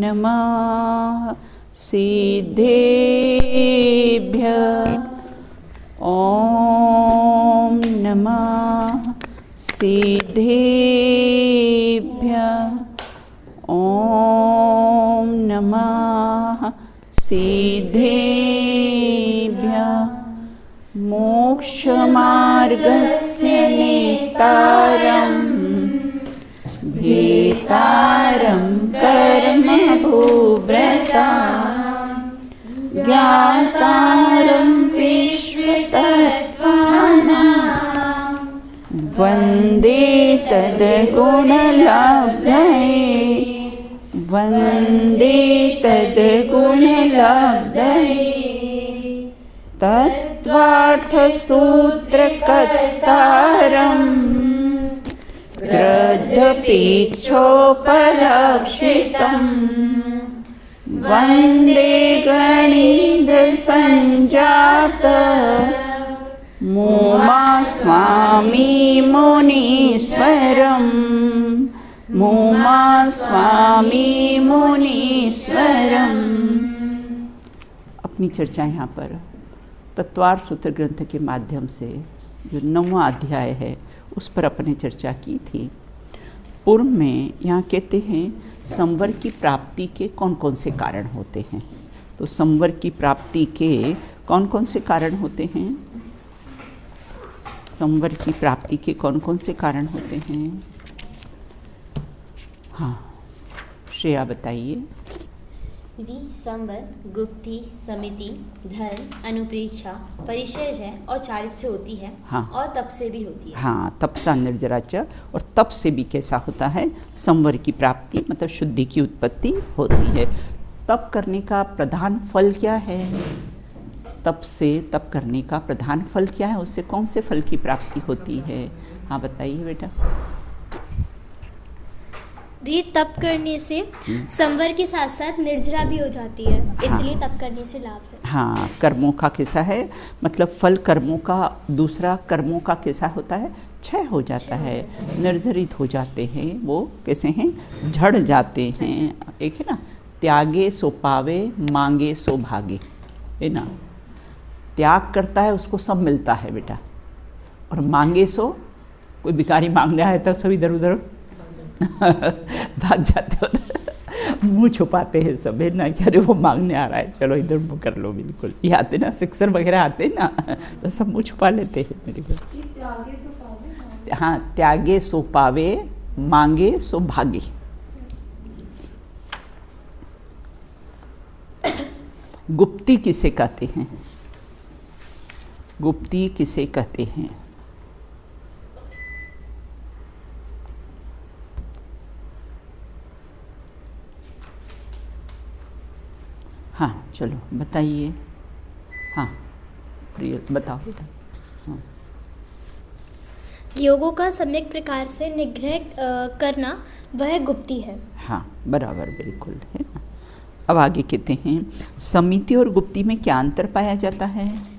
नमः सिद्धेभ्यः। ॐ नमः सिद्धेभ्यः। ॐ नमः सिद्धेभ्यः। मोक्षमार्गस्य नेतारं भेतारं कर्मभूभृता ज्ञातारं विश्वतत्त्वानां वन्दे तद्गुणलब्धये। वन्दे तद्गुणलब्धये। तत्त्वार्थसूत्रकर्तारम् गृध्रपीठोपलक्षितम् वन्दे गणेन्द्रसञ्जात मुमा स्वामी मुनीश्वरम्। मुमा स्वामी मुनीश्वरम्। अपनी चर्चा यहाँ पर तत्वार्थ सूत्र ग्रंथ के माध्यम से जो 9वां अध्याय है उस पर अपने चर्चा की थी। पूर्व में यहाँ कहते हैं संवर की प्राप्ति के कौन कौन से कारण होते हैं। तो संवर की प्राप्ति के कौन कौन से कारण होते हैं? संवर की प्राप्ति के कौन कौन से कारण होते हैं? हाँ, श्रेया बताइए। दीदी, संवर गुप्ति, समिति, धर्म, अनुप्रेक्षा, परिचय और चारित्र से होती है। हाँ। और तप से भी होती है। हाँ, तपसा निर्जराच। और तप से भी कैसा होता है? संवर की प्राप्ति मतलब शुद्धि की उत्पत्ति होती है। तप करने का प्रधान फल क्या है? तप से तप करने का प्रधान फल क्या है? उससे कौन से फल की प्राप्ति होती है? हाँ बताइए बेटा। दी, तप करने से संवर के साथ साथ निर्जरा भी हो जाती है, इसलिए तप करने से लाभ है। हाँ, कर्मों का कैसा है? मतलब फल कर्मों का, दूसरा कर्मों का कैसा होता है? क्षय हो जाता है, निर्जरित हो जाते हैं। वो कैसे हैं? झड़ जाते हैं। एक है ना, त्यागे सो पावे, मांगे सो भागे, है ना। त्याग करता है उसको सब मिलता है बेटा, और मांगे सो, कोई भिखारी मांगने आया तो सब इधर उधर भाग जाते हो, मुंह छुपाते हैं सब, है ना, कि अरे वो मांगने आ रहा है, चलो इधर मुँह कर लो। बिल्कुल, ये आते ना सिक्सर वगैरह आते ना, तो सब मुँह छुपा लेते हैं मेरे को। हाँ, त्यागे सो पावे, मांगे सो भागे। गुप्ती किसे कहते हैं? गुप्ती किसे कहते हैं? हाँ चलो बताइए। हाँ प्रिय बताओ बेटा। हाँ, योगों का सम्यक प्रकार से निग्रह करना वह गुप्ती है। हाँ बराबर, बिल्कुल, है ना। अब आगे कहते हैं समिति और गुप्ती में क्या अंतर पाया जाता है?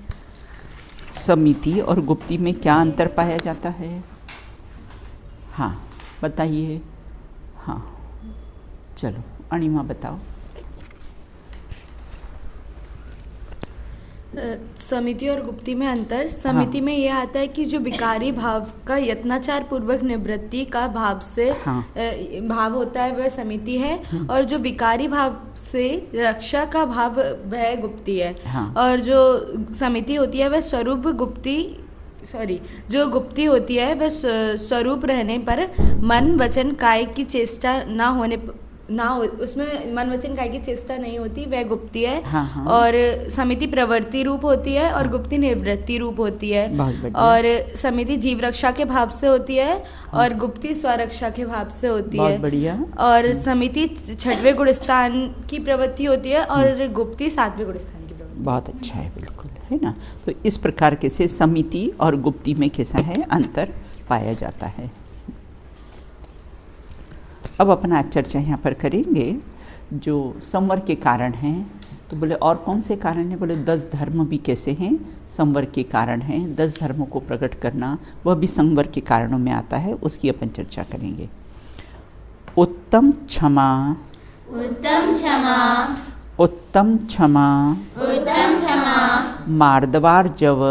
समिति और गुप्ती में क्या अंतर पाया जाता है? हाँ बताइए। हाँ चलो अणिमा बताओ। समिति और गुप्ती में अंतर, समिति में यह आता है कि जो विकारी भाव का यत्नाचार पूर्वक निवृत्ति का भाव से भाव होता है वह समिति है, और जो विकारी भाव से रक्षा का भाव वह गुप्ती है। और जो समिति होती है वह स्वरूप जो गुप्ती होती है वह स्वरूप रहने पर मन वचन काय की चेष्टा उसमें मन वचन काय की चेष्टा नहीं होती, वह गुप्ती है। और समिति प्रवृत्ति रूप होती है और गुप्ती निवृत्ति रूप होती है। और समिति जीव रक्षा के भाव से होती है और गुप्ती स्वरक्षा के भाव से होती है। बढ़िया। और समिति 6वें गुणस्थान की प्रवृत्ति होती है और गुप्ती 7वें गुणस्थान की प्रवृत्ति। बहुत अच्छा है, बिल्कुल, है ना। तो इस प्रकार के से समिति और गुप्ती में कैसा है? अंतर पाया जाता है। अब अपना चर्चा यहाँ पर करेंगे जो संवर के कारण हैं। तो बोले और कौन से कारण हैं? बोले 10 धर्म भी कैसे हैं? संवर के कारण हैं। 10 धर्मों को प्रकट करना वह भी संवर के कारणों में आता है, उसकी अपन चर्चा करेंगे। उत्तम क्षमा, उत्तम क्षमा, उत्तम क्षमा, उत्तम क्षमा, मार्दवार्जव,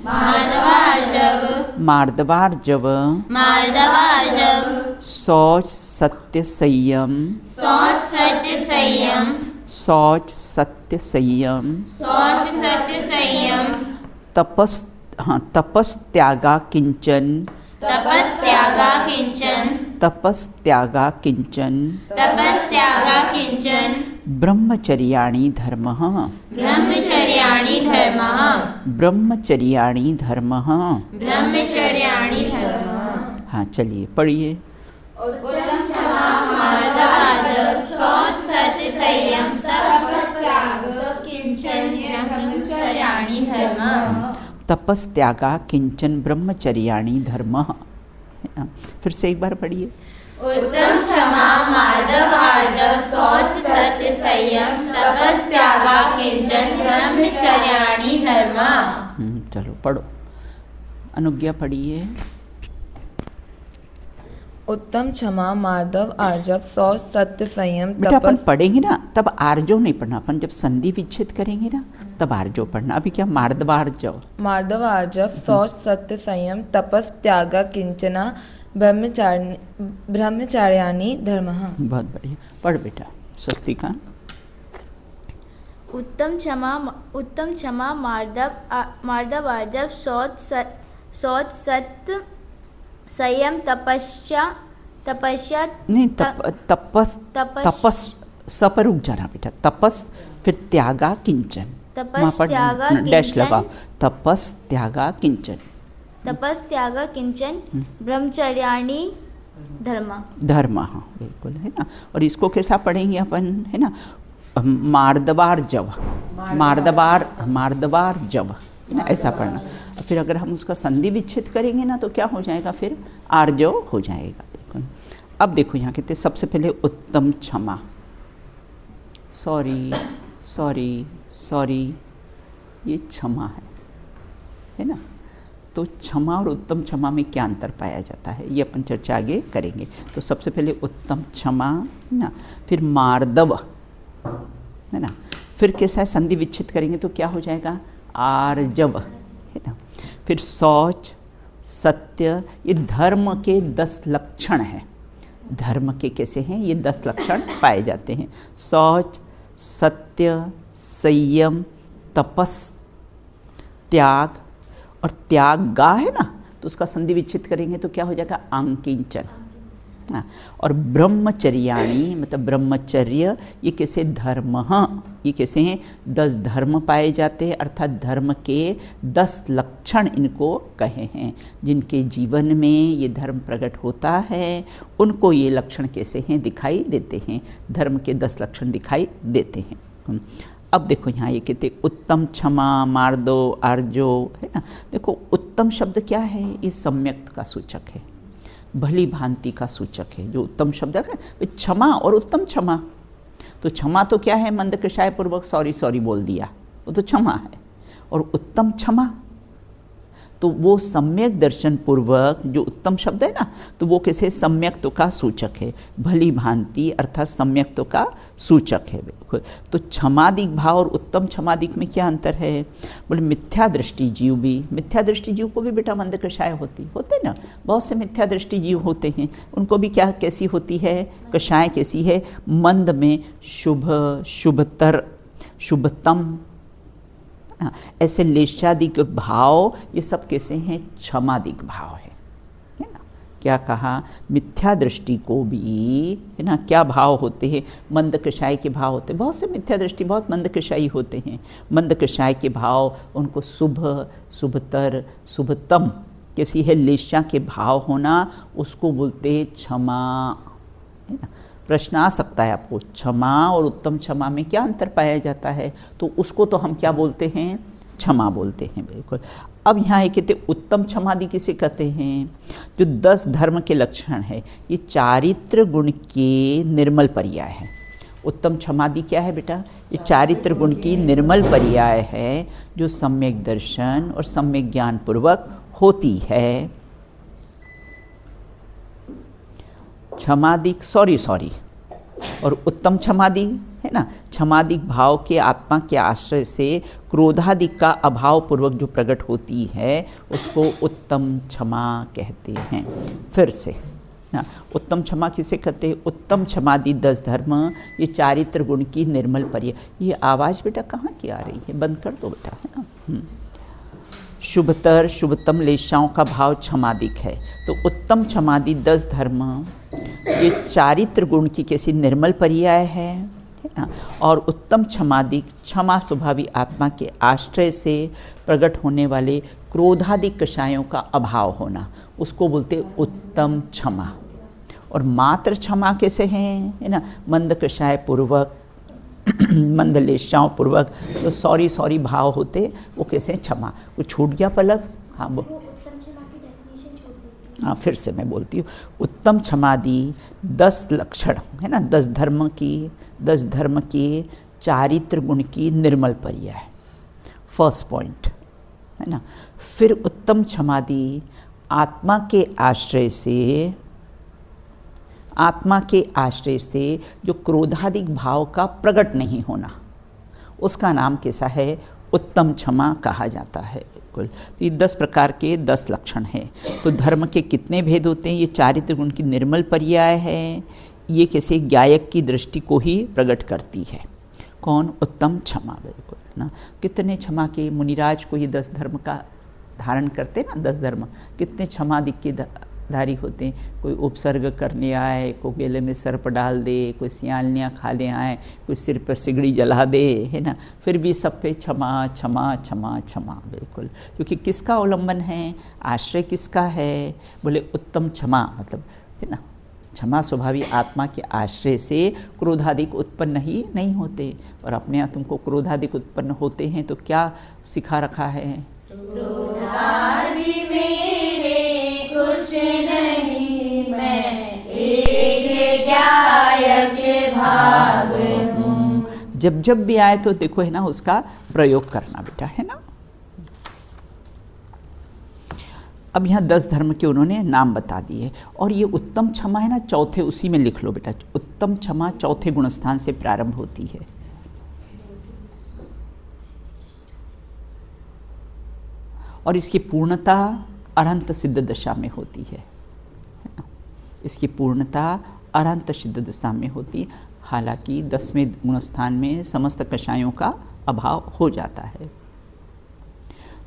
मार्दवार्जव, मार्दवार्जव, मार्दवार्जव, शौच सत्य संयम, शौच सत्य संयम, शौच सत्य संयम, शौच सत्य संयम, तपस त्यागा किंचन, तपस त्यागा किंचन, तपस त्यागा किंचन, तपस त्यागा किंचन, ब्रह्मचर्याणि धर्मः, ब्रह्मचर्याणि धर्मः, ब्रह्मचर्याणि धर्मः। ब्रह्मचर्याणि धर्मः। हाँ चलिए पढ़िए। उत्तम क्षमा, मार्दवार्जव, शौच सत्य संयम, तपस त्याग किंचन, ब्रह्मचर्याणि धर्मः। तपस त्यागा किंचन ब्रह्मचर्याणि धर्मः। फिर से एक बार पढ़िए। उत्तम क्षमा, मार्दवार्जव, शौच सत्य संयम, तपस त्यागा किंचन, ब्रह्मचर्याणि धर्मः। चलो पढ़ो, अनुज्ञा पढ़िए। उत्तम क्षमा, मार्दव आर्जव, शौच सत्य संयम, बेटा अपन तपस। पढ़ेंगे ना तब आर्जव नहीं पढ़ना, अपन जब संधि विच्छेद करेंगे ना तब आर्जव पढ़ना। अभी क्या मार्दवार्जव, मार्दव आर्जव, शौच सत्य संयम, तपस त्यागा किंचना, ब्रह्मचर्याणि धर्मः। बहुत बढ़िया, पढ़ बेटा स्वस्तिका। उत्तम क्षमा, मार्दवार्जव, शौच सत्य संयम, तपस्या नहीं तपस स पर रुक जाना बेटा। तपस फिर त्यागा किंचन, तपस वहाँ पर त्यागा डैश किंचन। लगाओ। तपस त्यागा किंचन, तपस त्यागा किंचन, ब्रह्मचर्याणि धर्म। धर्म, हाँ बिल्कुल है ना। और इसको कैसा पढ़ेंगे अपन, है ना, मार्दवार्जव, मार्दवार्जव है ना, ऐसा पढ़ना। फिर अगर हम उसका संधि विच्छेद करेंगे ना तो क्या हो जाएगा, फिर आर्जव हो जाएगा। बिल्कुल। अब देखो यहाँ कहते सबसे पहले उत्तम क्षमा, सॉरी सॉरी सॉरी, ये क्षमा है ना। तो क्षमा और उत्तम क्षमा में क्या अंतर पाया जाता है ये अपन चर्चा आगे करेंगे। तो सबसे पहले उत्तम क्षमा ना, फिर मार्दव है ना, फिर कैसा है संधि विच्छेद करेंगे तो क्या हो जाएगा, आर्जव है ना। फिर शौच सत्य, ये धर्म के 10 लक्षण हैं। धर्म के कैसे हैं, ये 10 लक्षण पाए जाते हैं। शौच, सत्य, संयम, तपस, त्याग। और त्याग गा है ना तो उसका संधि विच्छेद करेंगे तो क्या हो जाएगा, आंकिंचन। और ब्रह्मचर्याणि मतलब ब्रह्मचर्य, ये कैसे धर्म, ये कैसे हैं 10 धर्म पाए जाते हैं, अर्थात धर्म के 10 लक्षण इनको कहे हैं। जिनके जीवन में ये धर्म प्रकट होता है उनको ये लक्षण कैसे हैं, दिखाई देते हैं। धर्म के 10 लक्षण दिखाई देते हैं। अब देखो यहाँ ये कहते उत्तम क्षमा, मार्दो, आर्जो है ना। देखो उत्तम शब्द क्या है, ये सम्यक का सूचक है, भली भांति का सूचक है। जो उत्तम शब्द है क्षमा और उत्तम क्षमा, तो क्षमा तो क्या है, मंदकृशाय पूर्वक सॉरी सॉरी बोल दिया, वो तो क्षमा है। और उत्तम क्षमा तो वो सम्यक दर्शन पूर्वक, जो उत्तम शब्द है ना तो वो कैसे सम्यक्त्व का सूचक है, भली भांति अर्थात सम्यक्त्व का सूचक है। बिल्कुल। तो क्षमादिक भाव और उत्तम क्षमादिक में क्या अंतर है, बोले मिथ्या दृष्टि जीव भी, मिथ्या दृष्टि जीव को भी बेटा मंदकृशाय होते ना, बहुत से मिथ्या दृष्टि जीव होते हैं, उनको भी क्या कैसी होती है, कषाय कैसी है, मंद में शुभ, शुभतर, शुभतम, ऐसे लेशादिक भाव, ये सब कैसे हैं, क्षमादिक भाव है ना। क्या कहा, मिथ्या दृष्टि को भी है ना क्या भाव होते हैं, मंदकृशाय के भाव होते हैं। बहुत से मिथ्या दृष्टि बहुत मंदकृशायी होते हैं। मंदकृशाय के भाव उनको शुभ, शुभतर, शुभतम कैसी है, लेशा के भाव होना, उसको बोलते हैं क्षमा है ना। प्रश्न आ सकता है आपको, क्षमा और उत्तम क्षमा में क्या अंतर पाया जाता है, तो उसको तो हम क्या बोलते हैं, क्षमा बोलते हैं। बिल्कुल। अब यहाँ एक कहते उत्तम क्षमादि किसे कहते हैं, जो 10 धर्म के लक्षण है, ये चारित्र गुण के निर्मल पर्याय है। उत्तम क्षमादि क्या है बेटा, ये चारित्र गुण की निर्मल पर्याय है, जो सम्यक दर्शन और सम्यक ज्ञान पूर्वक होती है। क्षमादिक सॉरी और उत्तम क्षमादि है ना, क्षमादिक भाव के आत्मा के आश्रय से क्रोधादिक का अभाव पूर्वक जो प्रकट होती है उसको उत्तम क्षमा कहते हैं। फिर से ना, उत्तम क्षमा किसे कहते हैं? उत्तम क्षमादि 10 धर्म, ये चारित्र गुण की निर्मल पर्याय। ये आवाज़ बेटा कहाँ की आ रही है? बंद कर दो बेटा, है ना। शुभतर शुभतम लेशाओं का भाव क्षमादिक है। तो उत्तम क्षमादि 10 धर्म ये चारित्र गुण की कैसी निर्मल पर्याय है ना। और उत्तम क्षमादिक क्षमा स्वभावी आत्मा के आश्रय से प्रकट होने वाले क्रोधादिक कषायों का अभाव होना, उसको बोलते उत्तम क्षमा। और मात्र क्षमा कैसे हैं, है ना, मंद कषाय पूर्वक मंद लेशाओं पूर्वक तो सॉरी भाव होते, वो कैसे क्षमा। वो छूट गया पलक? हाँ वो उत्तम क्षमा की डेफिनेशन छोड़ देती हाँ फिर से मैं बोलती हूँ। उत्तम क्षमादि 10 लक्षण है ना, 10 धर्म की चारित्र गुण की निर्मल पर्याय, फर्स्ट पॉइंट है ना। फिर उत्तम क्षमादि आत्मा के आश्रय से जो क्रोधादिक भाव का प्रकट नहीं होना, उसका नाम कैसा है? उत्तम क्षमा कहा जाता है। बिल्कुल। तो ये 10 प्रकार के 10 लक्षण हैं। तो धर्म के कितने भेद होते हैं? ये चारित्र गुण की निर्मल पर्याय है। ये कैसे गायक की दृष्टि को ही प्रकट करती है। कौन? उत्तम क्षमा। बिल्कुल ना। कितने क्षमा के मुनिराज को ये 10 धर्म का धारण करते ना, 10 धर्म कितने क्षमादिक के धारी होते हैं। कोई उपसर्ग करने आए, कोई गेले में सर्प डाल दे, कोई सियालनियाँ खा ले आए, कोई सिर पर सिगड़ी जला दे, है ना, फिर भी सब पे क्षमा क्षमा क्षमा क्षमा। बिल्कुल। क्योंकि किसका अवलंबन है? आश्रय किसका है? बोले उत्तम क्षमा, मतलब है ना, क्षमा स्वभावी आत्मा के आश्रय से क्रोधादिक उत्पन्न ही नहीं होते। और अपने यहाँ तुमको क्रोधादिक उत्पन्न होते हैं तो क्या सिखा रखा है? क्रोधादि मेरे कुछ नहीं, मैं एक गायक भाव हूँ। जब भी आए तो देखो है ना, उसका प्रयोग करना बेटा, है ना। अब यहाँ 10 धर्म के उन्होंने नाम बता दिए। और ये उत्तम क्षमा है ना, चौथे, उसी में लिख लो बेटा, उत्तम क्षमा चौथे गुणस्थान से प्रारंभ होती है। और इसकी पूर्णता अरहंत सिद्ध दशा में होती है ना? इसकी पूर्णता अरहंत सिद्ध दशा में होती। हालांकि 10वें गुणस्थान में समस्त कषायों का अभाव हो जाता है।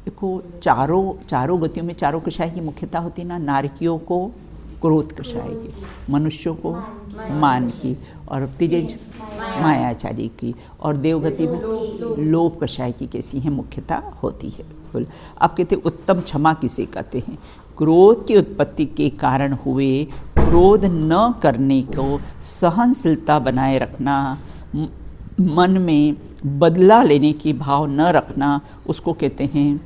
देखो चारों गतियों में चारों कषाय की मुख्यता होती है ना। नारकियों को क्रोध कषाय की, मनुष्यों को मान की, और तिर्यज मायाचारी की, और देवगति में लोभ कषाय की कैसी है मुख्यता होती है। बिल्कुल। आप कहते उत्तम क्षमा किसे कहते हैं? क्रोध की उत्पत्ति के कारण हुए क्रोध न करने को सहनशीलता बनाए रखना, मन में बदला लेने की भाव न रखना, उसको कहते हैं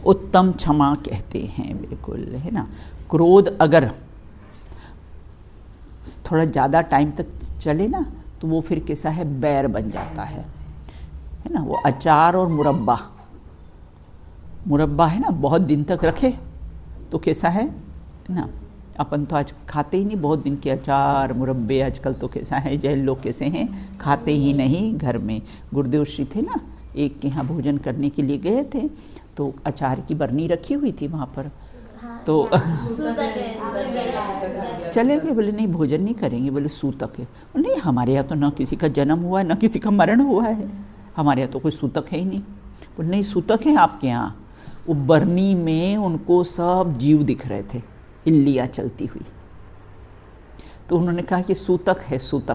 उत्तम क्षमा कहते हैं। बिल्कुल, है ना। क्रोध अगर थोड़ा ज़्यादा टाइम तक चले ना तो वो फिर कैसा है? बैर बन जाता है ना। वो अचार और मुरब्बा है ना, बहुत दिन तक रखे तो कैसा है ना। अपन तो आज खाते ही नहीं, बहुत दिन के अचार मुरब्बे आजकल तो कैसा है, जैन लोग कैसे हैं, खाते ही नहीं घर में। गुरुदेव श्री थे ना, एक के यहाँ भोजन करने के लिए गए थे तो अचार की बरनी रखी हुई थी वहाँ पर, तो चले गए। बोले नहीं भोजन नहीं करेंगे, बोले सूतक है। नहीं, हमारे यहाँ तो न किसी का जन्म हुआ है न किसी का मरण हुआ है, हमारे यहाँ तो कोई सूतक है ही नहीं। बोले नहीं सूतक है आपके यहाँ। वो बरनी में उनको सब जीव दिख रहे थे, इल्लियाँ चलती हुई। तो उन्होंने कहा कि सूतक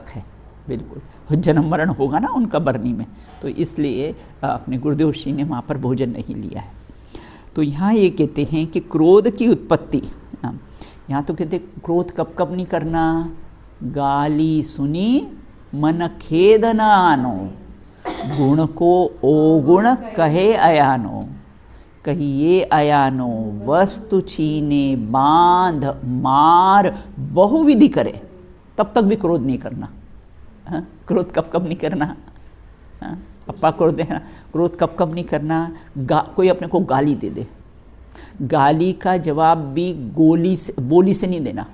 है। बिल्कुल, जन्म मरण होगा ना उनका बरनी में, तो इसलिए अपने गुरुदेव श्री ने वहाँ पर भोजन नहीं लिया है। तो यहाँ ये कहते हैं कि क्रोध की उत्पत्ति, यहाँ तो कहते क्रोध कब नहीं करना। गाली सुनी मन खेद न आनो, गुण को ओगुण कहे अयानो, कहिए अयानो वस्तु छीने बांध मार बहुविधि करे, तब तक भी क्रोध नहीं करना। हाँ? क्रोध कब नहीं करना। हाँ? अप्पा क्रोध है ना, क्रोध कब नहीं करना। कोई अपने को गाली दे दे, गाली का जवाब भी बोली से नहीं देना।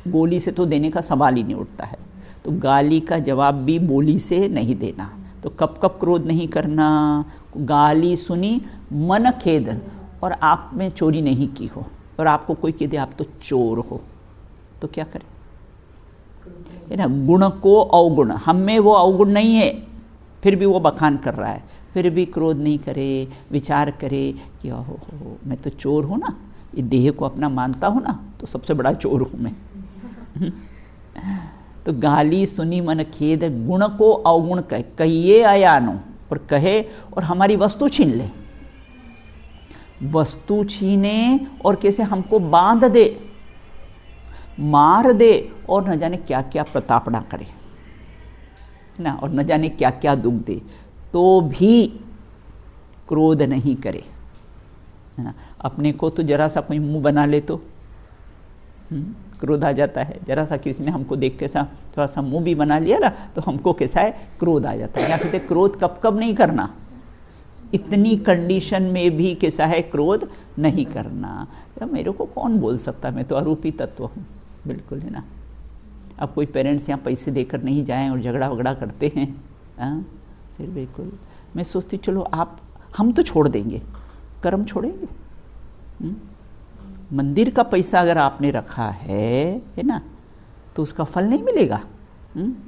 गोली से तो देने का सवाल ही नहीं उठता है। तो गाली का जवाब भी बोली से नहीं देना। तो कब कब क्रोध नहीं करना, गाली सुनी मन खेद, और आप में चोरी नहीं की हो और आपको कोई कह दे आप तो चोर हो, तो क्या करें, है ना। गुण को अवगुण, हम में वो अवगुण नहीं है, फिर भी वो बखान कर रहा है, फिर भी क्रोध नहीं करे, विचार करे कि हो मैं तो चोर हूँ ना, ये देह को अपना मानता हूँ ना, तो सबसे बड़ा चोर हूँ मैं। तो गाली सुनी मन खेद, गुण को अवगुण कहिए अयानो, और कहे और हमारी वस्तु छीन ले, वस्तु छीने और कैसे हमको बांध दे, मार दे, और न जाने क्या क्या प्रताड़ना करे ना, और न जाने क्या क्या दुख दे, तो भी क्रोध नहीं करे, है ना। अपने को तो जरा सा कोई मुंह बना ले तो क्रोध आ जाता है, जरा सा किसी ने हमको देख के सा थोड़ा सा मुंह भी बना लिया ना, तो हमको कैसा है, क्रोध आ जाता है। या कहते क्रोध कब कब नहीं करना, इतनी कंडीशन में भी कैसा है, क्रोध नहीं करना। या मेरे को कौन बोल सकता, मैं तो आरोपी तत्व हूँ, बिल्कुल, है ना। अब कोई पेरेंट्स यहाँ पैसे देकर नहीं जाएं और झगड़ा वगड़ा करते हैं, हाँ, फिर बिल्कुल मैं सोचती चलो हम तो छोड़ देंगे, कर्म छोड़ेंगे। मंदिर का पैसा अगर आपने रखा है ना, तो उसका फल नहीं मिलेगा,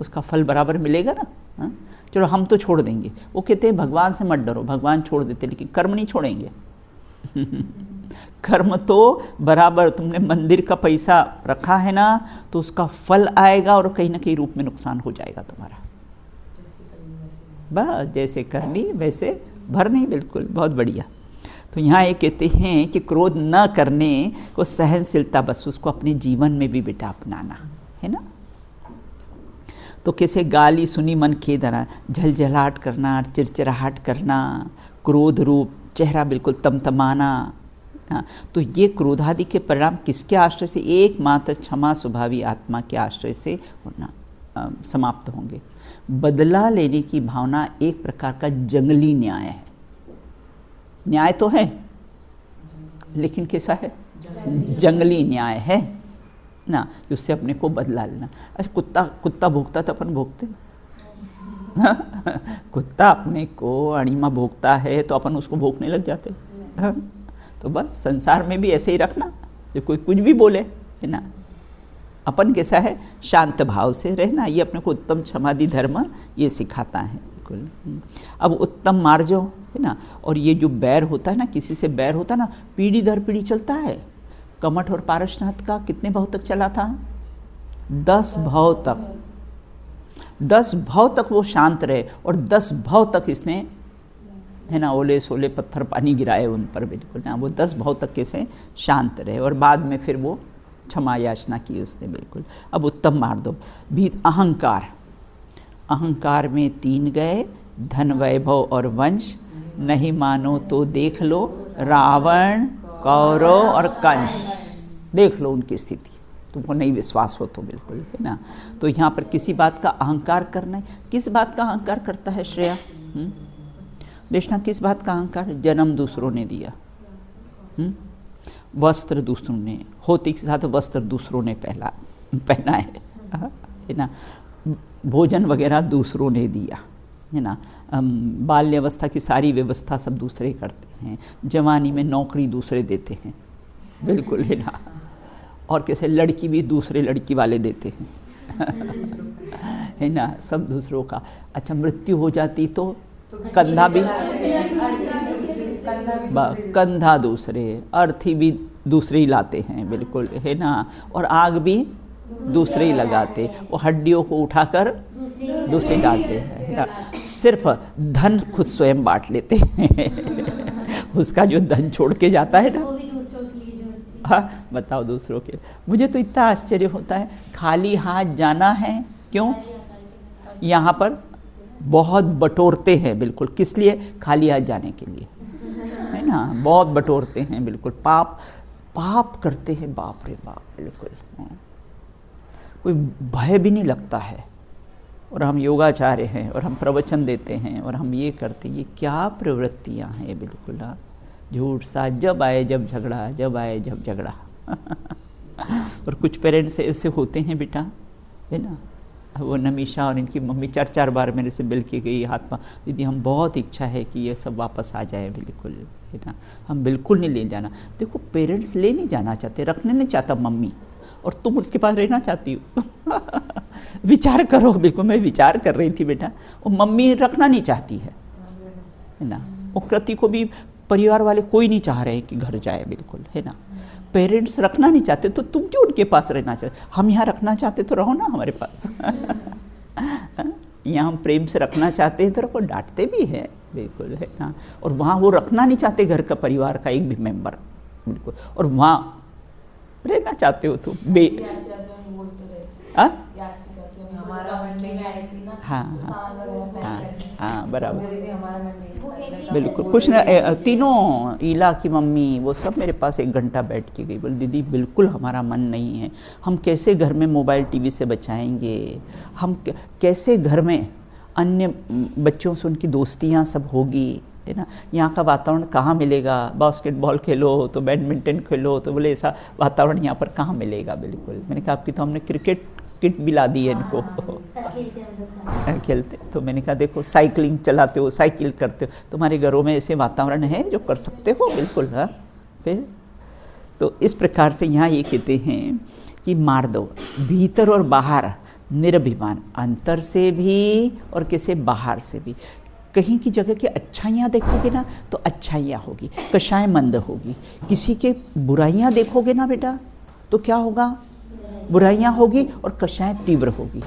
उसका फल बराबर मिलेगा ना, हाँ? चलो हम तो छोड़ देंगे। वो कहते हैं भगवान से मत डरो, भगवान छोड़ देते, लेकिन कर्म नहीं छोड़ेंगे। कर्म तो बराबर, तुमने मंदिर का पैसा रखा है ना, तो उसका फल आएगा और कहीं ना कहीं रूप में नुकसान हो जाएगा तुम्हारा। बस जैसे करनी वैसे भरनी, बिल्कुल, बहुत बढ़िया। तो यहाँ ये कहते हैं कि क्रोध न करने को सहनशीलता, बस उसको अपने जीवन में भी बेटा अपनाना है ना। तो कैसे गाली सुनी मन खेद आना, झलझलाहट करना, चिड़चिड़ाहट करना, क्रोध रूप चेहरा बिल्कुल तमतमाना, हाँ। तो ये क्रोधादि के परिणाम किसके आश्रय से, एकमात्र क्षमा स्वभावी आत्मा के आश्रय से होना समाप्त होंगे। बदला लेने की भावना एक प्रकार का जंगली न्याय है। न्याय तो है, लेकिन कैसा है, जंगली न्याय है ना, उससे अपने को बदला लेना। अच्छा, कुत्ता भोगता तो अपन भोगते, कुत्ता अपने को अणिमा भोगता है तो अपन उसको भोगने लग जाते। तो बस संसार में भी ऐसे ही रखना, जो कोई कुछ भी बोले, है ना, अपन कैसा है, शांत भाव से रहना। ये अपने को उत्तम क्षमादि धर्म ये सिखाता है, बिल्कुल। अब उत्तम मार्जो, है ना। और ये जो बैर होता है ना, किसी से बैर होता है ना, पीढ़ी दर पीढ़ी चलता है। कमठ और पारसनाथ का कितने भाव तक चला था, 10 भाव तक, 10 भाव तक वो शांत रहे, और 10 भाव तक इसने, है ना, ओले सोले पत्थर पानी गिराए उन पर, बिल्कुल ना। वो 10 भाव तक कैसे शांत रहे, और बाद में फिर वो क्षमा याचना की उसने, बिल्कुल। अब उत्तम मार्दो भी, अहंकार, अहंकार में 3 गए, धन वैभव और वंश, नहीं मानो तो देख लो रावण, कौरव और कंस, देख लो उनकी स्थिति, तुमको नहीं विश्वास हो तो, बिल्कुल, है ना। तो यहाँ पर किसी बात का अहंकार करना है। किस बात का अहंकार करता है श्रेया, देखना, किस बात का अहंकार, जन्म दूसरों ने दिया, वस्त्र दूसरों ने, होती के साथ वस्त्र दूसरों ने पहना है ना, भोजन वगैरह दूसरों ने दिया, है ना, बाल्यावस्था की सारी व्यवस्था सब दूसरे करते हैं, जवानी में नौकरी दूसरे देते हैं, बिल्कुल, है ना। और कैसे लड़की भी दूसरे लड़की वाले देते हैं, है ना, सब दूसरों का। अच्छा, मृत्यु हो जाती तो कंधा भी, कंधा दूसरे, अर्थी भी दूसरे ही लाते हैं, बिल्कुल, है ना। और आग भी दूसरे ही लगाते, वो हड्डियों को उठाकर दूसरे डालते हैं। सिर्फ धन खुद स्वयं बांट लेते हैं। उसका जो धन छोड़ के जाता है ना, वो भी दूसरों के लिए जोड़ती है। हाँ, बताओ दूसरों के। मुझे तो इतना आश्चर्य होता है, खाली हाथ जाना है, क्यों? यहाँ पर बहुत बटोरते हैं, बिल्कुल, किस लिए? खाली हाथ जाने के लिए, है ना, बहुत बटोरते हैं, बिल्कुल। पाप करते हैं, बाप रे बाप, बिल्कुल, कोई भय भी नहीं लगता है। और हम योगाचार्य हैं, और हम प्रवचन देते हैं, और हम ये करते हैं, ये क्या प्रवृत्तियाँ हैं, बिल्कुल, हाँ, झूठ सा, जब आए जब झगड़ा, जब आए जब झगड़ा। और कुछ पेरेंट्स ऐसे होते हैं बेटा, है ना, वो नमीशा और इनकी मम्मी 4-4 बार मेरे से मिल के गई, हाथ पाँव, दीदी हम बहुत इच्छा है कि ये सब वापस आ जाए, बिल्कुल है ना, हम बिल्कुल नहीं ले जाना। देखो पेरेंट्स ले नहीं जाना चाहते, रखने नहीं चाहता मम्मी, और तुम उसके पास रहना चाहती हो। विचार करो, बिल्कुल मैं विचार कर रही थी बेटा, वो मम्मी रखना नहीं चाहती है ना, वो कृति को भी परिवार वाले कोई नहीं चाह रहे कि घर जाए, बिल्कुल है ना, पेरेंट्स रखना नहीं चाहते, तो तुम क्यों उनके पास रहना चाहते? हम यहाँ रखना चाहते तो रहो ना हमारे पास। यहाँ हम प्रेम से रखना चाहते हैं तो रखो, डांटते भी हैं, बिल्कुल है ना, और वहाँ वो रखना नहीं चाहते घर का, परिवार का एक भी मेंबर, बिल्कुल, और वहाँ रहना चाहते हो तुम हाँ बराबर, बिल्कुल। कुछ न तीनों, ईला की मम्मी वो सब मेरे पास 1 घंटा बैठ के गई, बोल दीदी बिल्कुल हमारा मन नहीं है, हम कैसे घर में मोबाइल टीवी से बचाएंगे, हम कैसे घर में अन्य बच्चों से उनकी दोस्तियाँ सब होगी, है ना, यहाँ का वातावरण कहाँ मिलेगा, बास्केटबॉल खेलो तो बैडमिंटन खेलो तो बोले ऐसा वातावरण यहाँ पर कहाँ मिलेगा, बिल्कुल। मैंने कहा आपकी तो हमने क्रिकेट किट भी ला दी है इनको, खेलते, तो मैंने कहा देखो साइकिलिंग चलाते हो, साइकिल करते हो, तुम्हारे घरों में ऐसे वातावरण है जो कर सकते हो, बिल्कुल। हाँ फिर तो इस प्रकार से यहाँ ये कहते हैं कि मार दो, भीतर और बाहर निरभिमान, अंतर से भी और किसी बाहर से भी। कहीं की जगह की अच्छाइयाँ देखोगे ना तो अच्छाइयाँ होगी, कषाय मंद होगी, किसी के बुराइयाँ देखोगे ना बेटा तो क्या होगा, बुराइयाँ होगी और कषाय तीव्र होगी।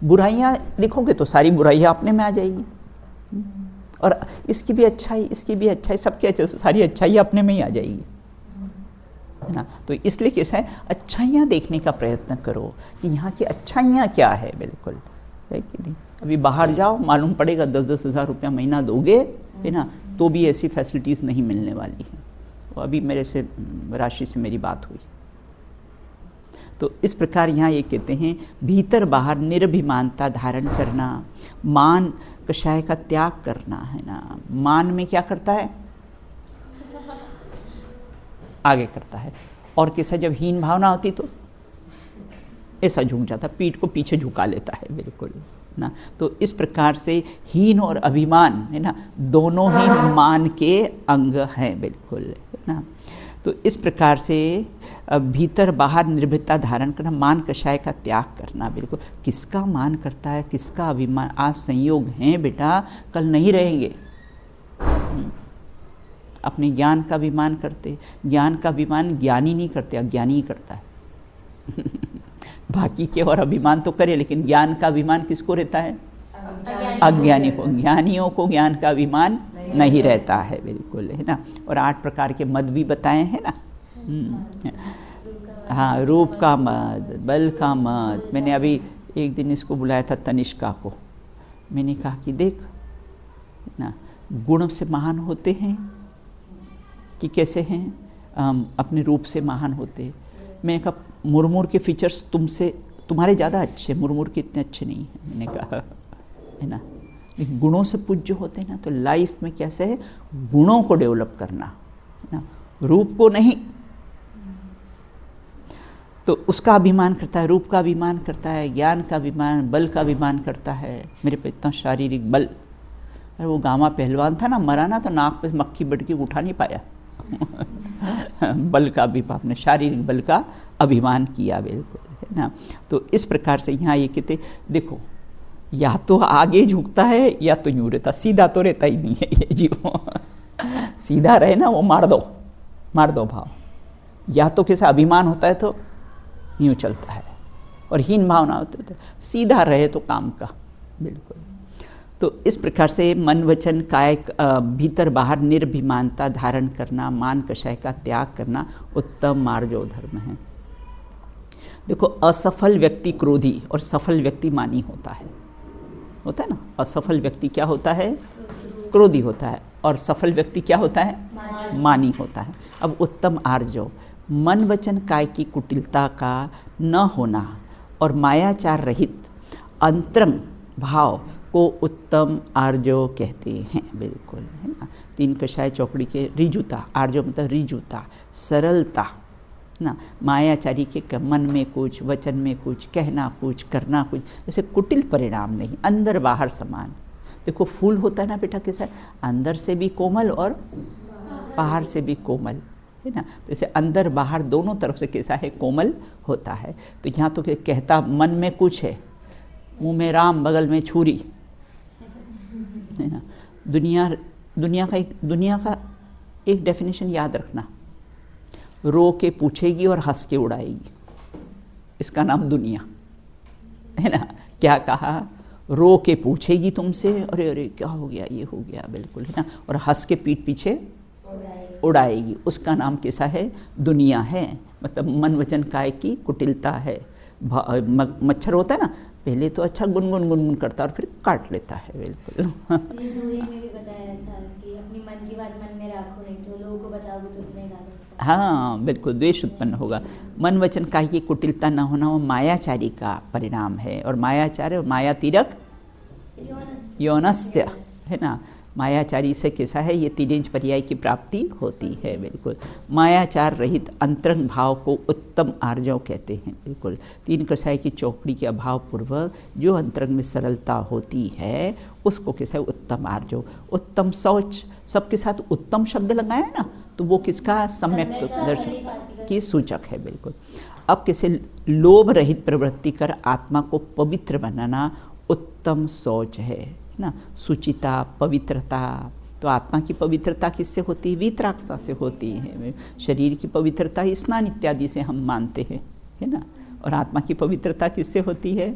बुराइयाँ देखोगे तो सारी बुराइयाँ अपने में आ जाएगी, और इसकी भी अच्छाई, इसकी भी अच्छाई, सबकी अच्छाई, सारी अच्छाइयाँ अपने में ही आ जाएगी, है ना। तो इसलिए कैसा है, अच्छाइयाँ देखने का प्रयत्न करो कि यहाँ की अच्छाइयाँ क्या है, बिल्कुल है कि नहीं। अभी बाहर जाओ, मालूम पड़ेगा 10-10 हज़ार रुपया महीना दोगे, है ना, तो भी ऐसी फैसिलिटीज़ नहीं मिलने वाली हैं। तो अभी मेरे से राशि से मेरी बात हुई, तो इस प्रकार यहाँ ये कहते हैं भीतर बाहर निर्भिमानता धारण करना, मान कषाय का त्याग करना, है ना। मान में क्या करता है, आगे करता है, और कैसा जब हीन भावना होती तो ऐसा झुक जाता, पीठ को पीछे झुका लेता है, बिल्कुल ना। तो इस प्रकार से हीन और अभिमान, है ना, दोनों ही मान के अंग हैं, बिल्कुल, है ना। तो इस प्रकार से भीतर बाहर निर्भीकता धारण करना, मान कषाय का त्याग करना, बिल्कुल। किसका मान करता है, किसका अभिमान, आज संयोग हैं बेटा, कल नहीं रहेंगे। अपने ज्ञान का अभिमान करते, ज्ञान का अभिमान ज्ञानी नहीं करते, अज्ञानी ही करता है। बाकी के और अभिमान तो करे, लेकिन ज्ञान का अभिमान किसको रहता है, अज्ञानी को। ज्ञानियों को ज्ञान का अभिमान नहीं रहता है, बिल्कुल, है ना। और 8 प्रकार के मद भी बताए हैं ना। हाँ, रूप का मद, बल का मद। मैंने अभी एक दिन इसको बुलाया था तनिष्का को, मैंने कहा कि देख ना, गुण से महान होते हैं कि कैसे हैं, अपने रूप से महान होते। मैंने कहा मुरमुर के फीचर्स तुमसे, तुम्हारे ज़्यादा अच्छे, मुरमुर के इतने अच्छे नहीं हैं, मैंने कहा, है ना। लेकिन गुणों से पूज्य होते हैं ना, तो लाइफ में कैसे है, गुणों को डेवलप करना, है ना, रूप को नहीं। तो उसका अभिमान करता है, रूप का अभिमान करता है, ज्ञान का अभिमान, बल का अभिमान करता है। मेरे पे इतना शारीरिक बल, अरे वो गामा पहलवान था ना, मरा ना तो नाक पे मक्खी बढ़ के उठा नहीं पाया। बल का अभिमान, अपने शारीरिक बल का अभिमान किया, बिल्कुल, है ना। तो इस प्रकार से यहाँ ये कहते, देखो या तो आगे झुकता है या तो यूँ रहता, सीधा तो रहता ही नहीं है ये जीव। सीधा रहे ना, वो मार दो भाव। या तो कैसा अभिमान होता है तो यूँ चलता है, और हीन भावना होती है तो सीधा रहे तो काम का, बिल्कुल। तो इस प्रकार से मन वचन काय भीतर बाहर निर्भिमानता धारण करना, मान कषाय का त्याग करना उत्तम मार्जो धर्म है। देखो असफल व्यक्ति क्रोधी और सफल व्यक्ति मानी होता है ना। असफल व्यक्ति क्या होता है, क्रोधी होता है, और सफल व्यक्ति क्या होता है, मानी होता है। अब उत्तम आर्जव, मन वचन काय की कुटिलता का न होना और मायाचार रहित अंतरंग भाव को उत्तम आर्जव कहते हैं, बिल्कुल, है ना। 3 कषाय चौकड़ी के रिजुता, आर्जव मतलब रिजुता, सरलता, ना। मायाचारी के मन में कुछ, वचन में कुछ, कहना कुछ, करना कुछ, जैसे कुटिल परिणाम नहीं, अंदर बाहर समान। देखो फूल होता है ना बेटा कैसा, अंदर से भी कोमल और बाहर से भी कोमल, है ना। जैसे अंदर बाहर दोनों तरफ से कैसा है, कोमल होता है। तो यहाँ तो कहता मन में कुछ है, मुंह में राम बगल में छुरी, है ना। दुनिया का एक डेफिनेशन याद रखना, रो के पूछेगी और हंस के उड़ाएगी, इसका नाम दुनिया, है ना। क्या कहा, रो के पूछेगी तुमसे, अरे अरे क्या हो गया, ये हो गया, बिल्कुल, है ना, और हंस के पीठ पीछे उड़ाएगी, उसका नाम कैसा है, दुनिया है। मतलब मन वचन काय की कुटिलता है। मच्छर होता है ना, पहले तो अच्छा गुनगुन गुनगुन करता और फिर काट लेता है, बिल्कुल। ये दोहे में भी बताया था कि अपनी मन की बात मन में रखो, नहीं तो लोगों को बताओगे तो तुम्हें ज़्यादा। हाँ बिल्कुल, द्वेष उत्पन्न होगा। मन वचन काय की कुटिलता न होना वो मायाचारी का परिणाम है। और मायाचार्य और माया तिरक यौनस्य, है ना। मायाचारी से कैसा है, ये तीनेज पर्याय की प्राप्ति होती है, बिल्कुल। मायाचार रहित अंतरंग भाव को उत्तम आर्जव कहते हैं, बिल्कुल। तीन कसाय की चौकड़ी के अभाव पूर्वक जो अंतरंग में सरलता होती है उसको कैसा है, उत्तम आर्जव। उत्तम शौच, सबके साथ उत्तम शब्द लगाया ना, तो वो किसका, सम्यक दर्शन की सूचक है, बिल्कुल। अब कैसे लोभ रहित प्रवृत्ति कर आत्मा को पवित्र बनाना उत्तम शौच है ना। सुचिता, पवित्रता, तो आत्मा की पवित्रता किससे होती है, वीतरागता से होती है। शरीर की पवित्रता स्नान इत्यादि से हम मानते हैं, है ना। और आत्मा की पवित्रता किससे होती है,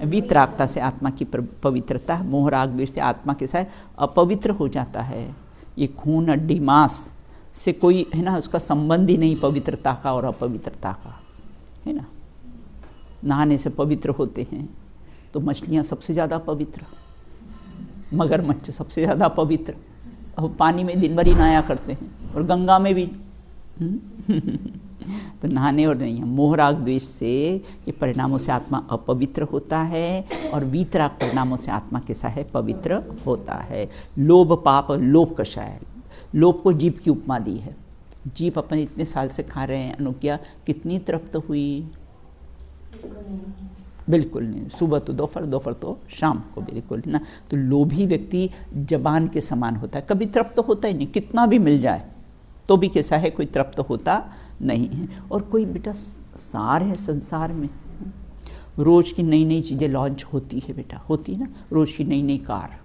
वीतरागता से आत्मा की पवित्रता। मोह राग द्वेष से आत्मा कैसा है, अपवित्र हो जाता है। ये खून हड्डी मांस से कोई, है ना, उसका संबंध ही नहीं पवित्रता का और अपवित्रता का, है ना। नहाने से पवित्र होते हैं, तो मछलियाँ सबसे ज़्यादा पवित्र, मगरमच्छ सबसे ज़्यादा पवित्र। अब पानी में दिन भर ही नहाया करते हैं, और गंगा में भी तो नहाने और नहीं है। मोह राग द्वेष से ये परिणामों से आत्मा अपवित्र होता है, और वीतराग परिणामों से आत्मा कैसा है, पवित्र होता है। लोभ पाप, लोभ कषाय, लोभ को जीभ की उपमा दी है। जीभ अपन इतने साल से खा रहे हैं, अनुज्ञा कितनी तृप्त हुई, बिल्कुल नहीं। सुबह तो दोपहर, दोपहर तो शाम को, बिल्कुल ना। तो लोभी व्यक्ति जबान के समान होता है, कभी तृप्त होता ही नहीं, कितना भी मिल जाए तो भी कैसा है, कोई तृप्त होता नहीं है। और कोई बेटा सार है संसार में, रोज़ की नई नई चीज़ें लॉन्च होती है बेटा, होती ना। रोज़ की नई नई कार,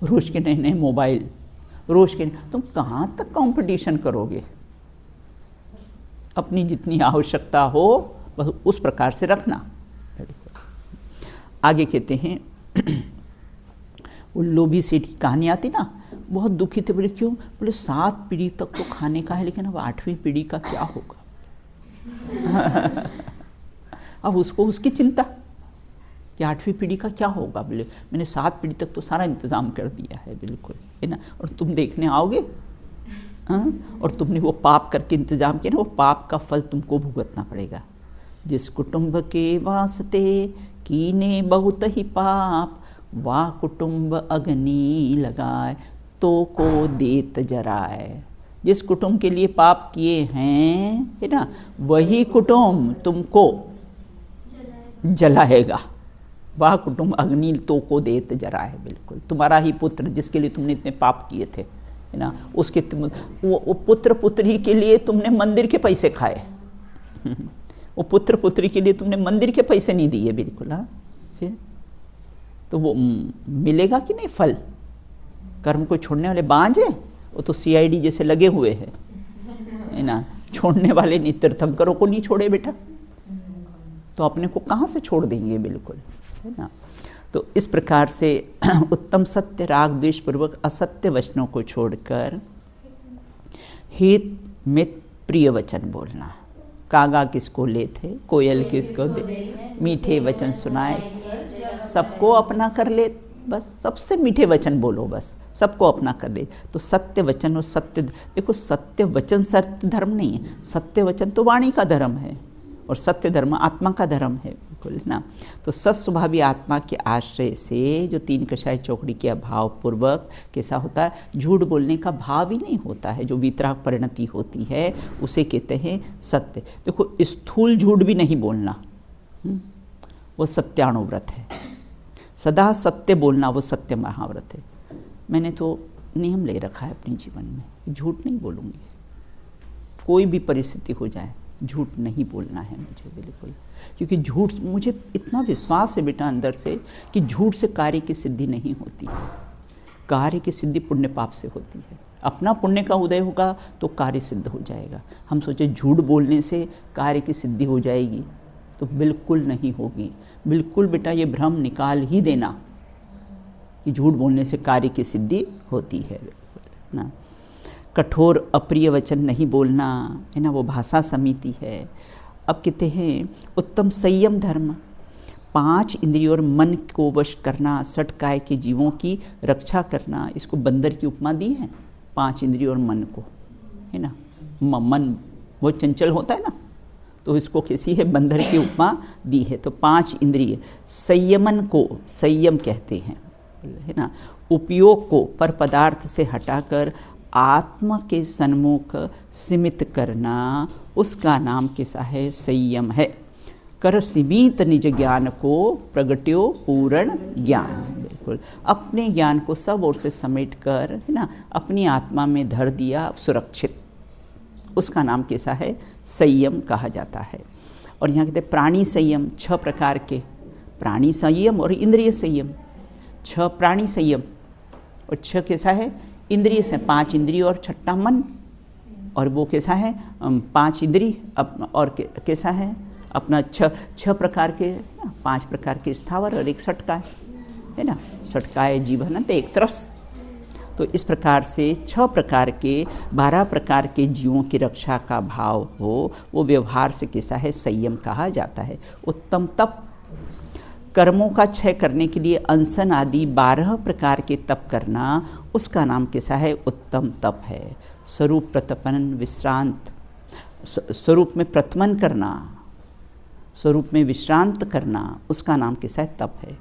रोज़ के नए नए मोबाइल, रोज़ के, तुम कहाँ तक कंपटीशन करोगे। अपनी जितनी आवश्यकता हो बस उस प्रकार से रखना। आगे कहते हैं वो लोभी सेठ की कहानी आती ना, बहुत दुखी थे। बोले क्यों, बोले 7 पीढ़ी तक तो खाने का है, लेकिन अब 8वीं पीढ़ी का क्या होगा। अब उसको उसकी चिंता कि 8वीं पीढ़ी का क्या होगा। बोले मैंने 7 पीढ़ी तक तो सारा इंतज़ाम कर दिया है, बिल्कुल, है ना। और तुम देखने आओगे, हाँ, और तुमने वो पाप करके इंतज़ाम किया ना, वो पाप का फल तुमको भुगतना पड़ेगा। जिस कुटुंब के वास्ते कीने बहुत ही पाप, वाह कुटुंब अग्नि लगाए तो को देत जराए। जिस कुटुंब के लिए पाप किए हैं, है ना, वही कुटुंब तुमको जलाएगा। वाह कुटुंब अग्नि तो को देत जराए, बिल्कुल। तुम्हारा ही पुत्र जिसके लिए तुमने इतने पाप किए थे, है ना, उसके वो पुत्र पुत्री के लिए तुमने मंदिर के पैसे खाए। वो पुत्र पुत्री के लिए तुमने मंदिर के पैसे नहीं दिए, बिल्कुल। हाँ, फिर तो वो मिलेगा कि नहीं फल। कर्म को छोड़ने वाले बांझ है, वो तो CID जैसे लगे हुए हैं, है ना। छोड़ने वाले नहीं, तीर्थंकरों को नहीं छोड़े बेटा, तो अपने को कहाँ से छोड़ देंगे, बिल्कुल, है ना। तो इस प्रकार से उत्तम सत्य राग द्वेष पूर्वक असत्य वचनों को छोड़कर हित में प्रिय वचन बोलना। कागा किसको ले थे, कोयल किसको दे, मीठे वचन सुनाए, सबको अपना कर ले, बस सबसे मीठे वचन बोलो, बस सबको अपना कर ले। तो सत्य वचन और सत्य, देखो सत्य वचन सत्य धर्म नहीं है, सत्य वचन तो वाणी का धर्म है, और सत्य धर्म आत्मा का धर्म है। बिल्कुल है ना। तो सत्स्वभावी आत्मा के आश्रय से जो तीन कषाय चौकड़ी के अभाव पूर्वक कैसा होता है, झूठ बोलने का भाव ही नहीं होता है, जो वितराग परिणति होती है उसे कहते हैं सत्य। देखो स्थूल झूठ भी नहीं बोलना, वो सत्यानुव्रत है। सदा सत्य बोलना वो सत्य महाव्रत है। मैंने तो नियम ले रखा है अपने जीवन में, झूठ नहीं बोलूँगी, कोई भी परिस्थिति हो जाए झूठ नहीं बोलना है मुझे बिल्कुल। क्योंकि झूठ, मुझे इतना विश्वास है बेटा अंदर से कि झूठ से कार्य की सिद्धि नहीं होती है। कार्य की सिद्धि पुण्य पाप से होती है। अपना पुण्य का उदय होगा तो कार्य सिद्ध हो जाएगा। हम सोचे झूठ बोलने से कार्य की सिद्धि हो जाएगी, तो बिल्कुल नहीं होगी। बिल्कुल बेटा ये भ्रम निकाल ही देना कि झूठ बोलने से कार्य की सिद्धि होती है ना। कठोर अप्रिय वचन नहीं बोलना है ना, वो भाषा समिति है। अब कहते हैं उत्तम संयम धर्म, 5 इंद्रियों और मन को वश करना, 60 काय के जीवों की रक्षा करना। इसको बंदर की उपमा दी है, 5 इंद्रियों और मन को, है ना। मन वो चंचल होता है ना, तो इसको किसी है बंदर की उपमा दी है। तो 5 इंद्रिय संयमन को संयम कहते हैं, है ना। उपयोग को पर पदार्थ से हटाकर आत्मा के सन्मुख सीमित करना, उसका नाम कैसा है, संयम है। कर सीमित निज ज्ञान को प्रगट्यो पूर्ण ज्ञान, बिल्कुल अपने ज्ञान को सब ओर से समेट कर, है ना, अपनी आत्मा में धर दिया सुरक्षित, उसका नाम कैसा है, संयम कहा जाता है। और यहाँ कहते हैं प्राणी संयम, 6 प्रकार के प्राणी संयम और इंद्रिय संयम। 6 प्राणी संयम और 6 कैसा है, इंद्रिय से 5 इंद्रिय और 6 मन। और वो कैसा है 5 इंद्रिय और कैसा है अपना 6 प्रकार के 5 प्रकार के स्थावर और 1 सटकाय, है ना। सटकाय जीवन एक तरस। तो इस प्रकार से 6 प्रकार के 12 प्रकार के जीवों की रक्षा का भाव हो, वो व्यवहार से कैसा है, संयम कहा जाता है। उत्तम तप, कर्मों का क्षय करने के लिए अनशन आदि 12 प्रकार के तप करना, उसका नाम कैसा है, उत्तम तप है। स्वरूप प्रतपन विश्रांत, स्वरूप में प्रतमन करना, स्वरूप में विश्रांत करना, उसका नाम कैसा है, तप है।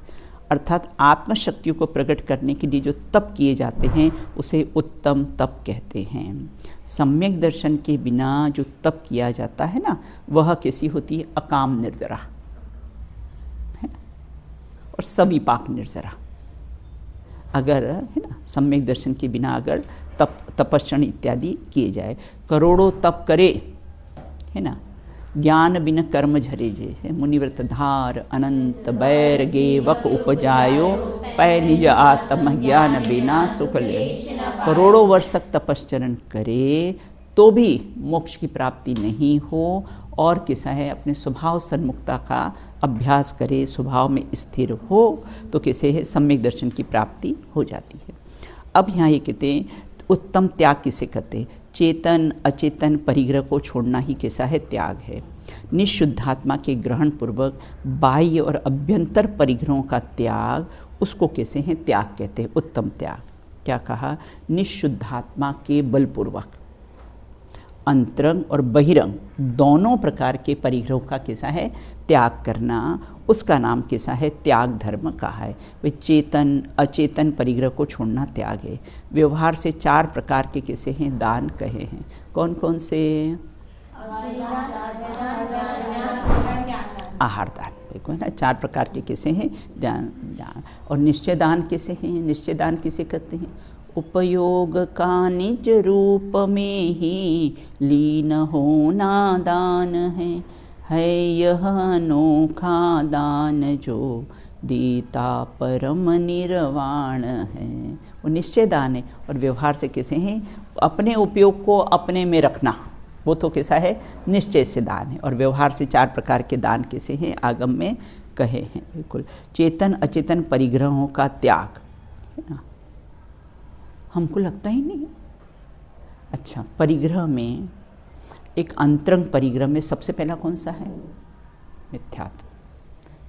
अर्थात आत्मशक्तियों को प्रकट करने के लिए जो तप किए जाते हैं उसे उत्तम तप कहते हैं। सम्यक दर्शन के बिना जो तप किया जाता है ना, वह कैसी होती है, अकाम निर्जरा और सविपाक निर्जरा। अगर है ना सम्यक दर्शन के बिना अगर तपस्रण इत्यादि किए जाए, करोड़ों तप करे, है ना, ज्ञान बिन कर्म झरे जैसे मुनिव्रत धार अनंत बैर गे वक उपजायो पै निज आत्म ज्ञान बिना सुख ले। करोड़ों वर्ष तक तपश्चरण करे तो भी मोक्ष की प्राप्ति नहीं हो, और कैसा है अपने स्वभाव सन्मुखता का अभ्यास करे, स्वभाव में स्थिर हो, तो कैसे है सम्यक दर्शन की प्राप्ति हो जाती है। अब यहाँ ये कहते हैं उत्तम त्याग किसे कहते हैं, चेतन अचेतन परिग्रह को छोड़ना ही कैसा है, त्याग है। निशुद्धात्मा के ग्रहण पूर्वक बाह्य और अभ्यंतर परिग्रहों का त्याग, उसको कैसे हैं, त्याग कहते हैं, उत्तम त्याग। क्या कहा, निशुद्धात्मा के बलपूर्वक अंतरंग और बहिरंग दोनों प्रकार के परिग्रहों का कैसा है, त्याग करना, उसका नाम कैसा है, त्याग धर्म कहा है। वे चेतन अचेतन परिग्रह को छोड़ना त्याग है। व्यवहार से 4 प्रकार के कैसे हैं, दान कहे हैं। कौन कौन से, आहार दान, देखो है ना, 4 प्रकार के कैसे हैं, दान। और निश्चय दान कैसे हैं, निश्चय दान किसे कहते हैं, उपयोग का निज रूप में ही लीन होना दान है यह अनोखा दान जो देता परम निर्वाण है। वो निश्चय दान है। और व्यवहार से कैसे हैं, अपने उपयोग को अपने में रखना, वो तो कैसा है, निश्चय से दान है। और व्यवहार से 4 प्रकार के दान कैसे हैं, आगम में कहे हैं। बिल्कुल चेतन अचेतन परिग्रहों का त्याग, है ना, हमको लगता ही नहीं। अच्छा, परिग्रह में एक अंतरंग परिग्रह में सबसे पहला कौन सा है, मिथ्यात्व।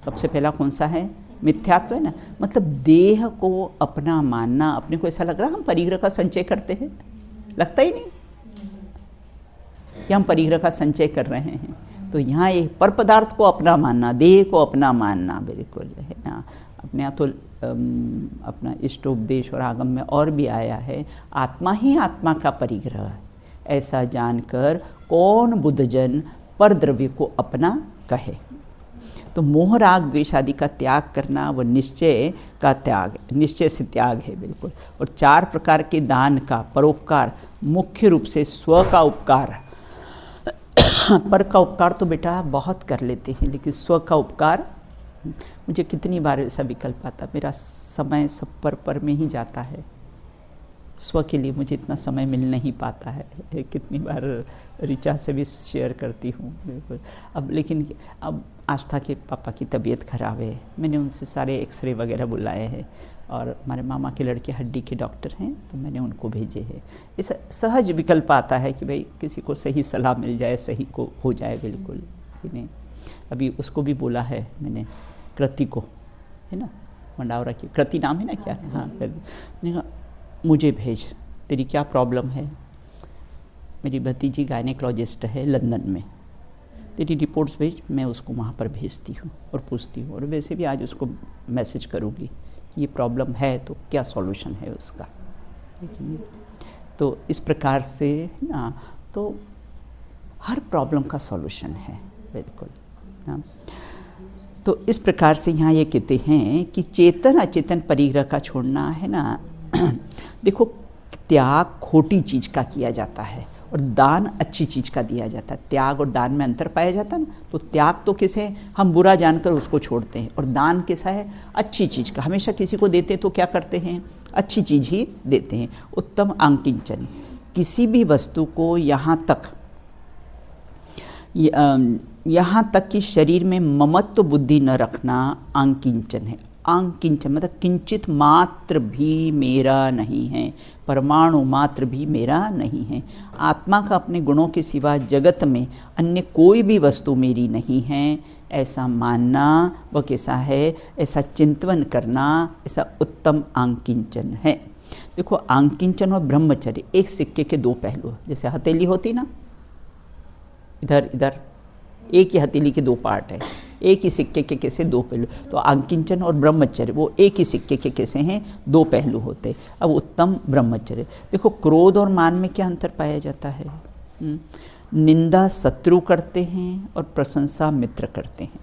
सबसे पहला कौन सा है, मिथ्यात्व, है ना। मतलब देह को अपना मानना। अपने को ऐसा लग रहा हम परिग्रह का संचय करते हैं, लगता ही नहीं कि हम परिग्रह का संचय कर रहे हैं। तो यहाँ ये पर पदार्थ को अपना मानना, देह को अपना मानना, बिल्कुल है ना। अपने यहाँ तो अपना इष्टोपदेश और आगम में और भी आया है, आत्मा ही आत्मा का परिग्रह है, ऐसा जानकर कौन बुद्धजन पर द्रव्य को अपना कहे। तो मोह राग द्वेष आदि का त्याग करना वो निश्चय का त्याग, निश्चय से त्याग है बिल्कुल। और 4 प्रकार के दान का परोपकार मुख्य रूप से स्व का उपकार, पर का उपकार तो बेटा बहुत कर लेते हैं, लेकिन स्व का उपकार, मुझे कितनी बार ऐसा विकल्प आता, मेरा समय सब पर में ही जाता है, स्व के लिए मुझे इतना समय मिल नहीं पाता है। कितनी बार ऋचा से भी शेयर करती हूँ बिल्कुल। अब लेकिन अब आस्था के पापा की तबीयत ख़राब है, मैंने उनसे सारे एक्सरे वगैरह बुलाए हैं, और हमारे मामा के लड़के हड्डी के डॉक्टर हैं, तो मैंने उनको भेजे हैं। इस सहज विकल्प आता है कि भाई किसी को सही सलाह मिल जाए, सही को हो जाए बिल्कुल। नहीं, अभी उसको भी बोला है मैंने, कृति को, है ना, मंडावरा की कृति नाम है ना, क्या, हाँ, मैंने कहा मुझे भेज, तेरी क्या प्रॉब्लम है, मेरी भतीजी गायनेकोलॉजिस्ट है लंदन में, तेरी रिपोर्ट्स भेज, मैं उसको वहाँ पर भेजती हूँ और पूछती हूँ। और वैसे भी आज उसको मैसेज करूँगी ये प्रॉब्लम है तो क्या सॉल्यूशन है उसका। तो इस प्रकार से ना, तो हर प्रॉब्लम का सॉल्यूशन है बिल्कुल ना। तो इस प्रकार से यहाँ ये कहते हैं कि चेतन अचेतन परिग्रह का छोड़ना है ना। देखो, त्याग खोटी चीज़ का किया जाता है और दान अच्छी चीज़ का दिया जाता है। त्याग और दान में अंतर पाया जाता है ना। तो त्याग तो किसे हम बुरा जानकर उसको छोड़ते हैं, और दान कैसा है, अच्छी चीज़ का। हमेशा किसी को देते तो क्या करते हैं, अच्छी चीज़ ही देते हैं। उत्तम आंकिंचन, किसी भी वस्तु को यहाँ तक कि शरीर में ममत्व बुद्धि न रखना आंकिंचन है। आंकिंचन मतलब किंचित मात्र भी मेरा नहीं है, परमाणु मात्र भी मेरा नहीं है। आत्मा का अपने गुणों के सिवा जगत में अन्य कोई भी वस्तु मेरी नहीं है, ऐसा मानना वह कैसा है, ऐसा चिंतन करना, ऐसा उत्तम आंकिंचन है। देखो, आंकिंचन और ब्रह्मचर्य एक सिक्के के 2 पहलू। जैसे हथेली होती ना, इधर इधर एक ही हथेली के 2 पार्ट है, एक ही सिक्के के कैसे 2 पहलू। तो आंकिंचन और ब्रह्मचर्य वो एक ही सिक्के के कैसे हैं, 2 पहलू होते। अब उत्तम ब्रह्मचर्य, देखो क्रोध और मान में क्या अंतर पाया जाता है। निंदा शत्रु करते हैं और प्रशंसा मित्र करते हैं।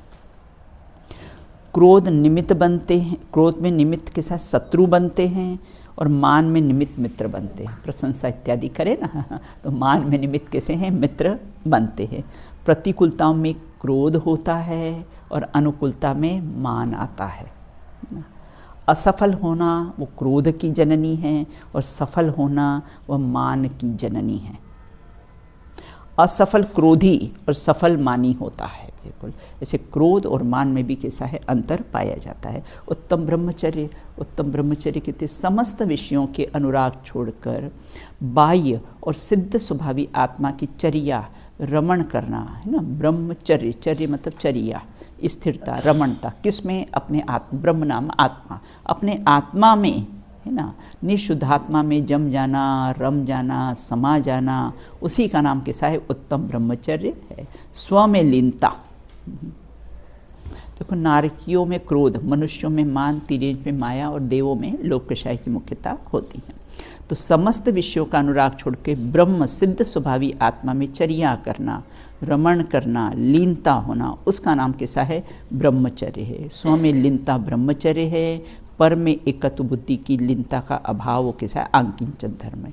क्रोध निमित्त बनते हैं, क्रोध में निमित्त के साथ शत्रु बनते हैं, और मान में निमित्त मित्र बनते हैं। प्रशंसा इत्यादि करें ना, तो मान में निमित्त कैसे हैं, मित्र बनते हैं। प्रतिकूलताओं में क्रोध होता है और अनुकूलता में मान आता है। असफल होना वो क्रोध की जननी है, और सफल होना वह मान की जननी है। असफल क्रोधी और सफल मानी होता है बिल्कुल। ऐसे क्रोध और मान में भी कैसा है, अंतर पाया जाता है। उत्तम ब्रह्मचर्य, उत्तम ब्रह्मचर्य कहते समस्त विषयों के अनुराग छोड़कर बाह्य और सिद्ध स्वभावी आत्मा की चर्या रमण करना है ना। ब्रह्मचर्य, चर्य मतलब चर्या, स्थिरता, रमणता, किसमें, अपने आत्मा, ब्रह्म नाम आत्मा, अपने आत्मा में है ना, निशुद्धात्मा में जम जाना, रम जाना, समा जाना, उसी का नाम कैसा है, उत्तम ब्रह्मचर्य है। स्व में लीनता, देखो नारकियों में क्रोध, मनुष्यों में मान, तिर्यज में माया और देवों में लोकशाही की मुख्यता होती है। तो समस्त विषयों का अनुराग छोड़ के ब्रह्म सिद्ध स्वभावी आत्मा में चर्या करना, रमण करना, लीनता होना, उसका नाम कैसा है, ब्रह्मचर्य है। स्व में लीनता ब्रह्मचर्य है, पर में एकत्व बुद्धि की लीनता का अभाव वो कैसा है, आंकिंचन धर्म है।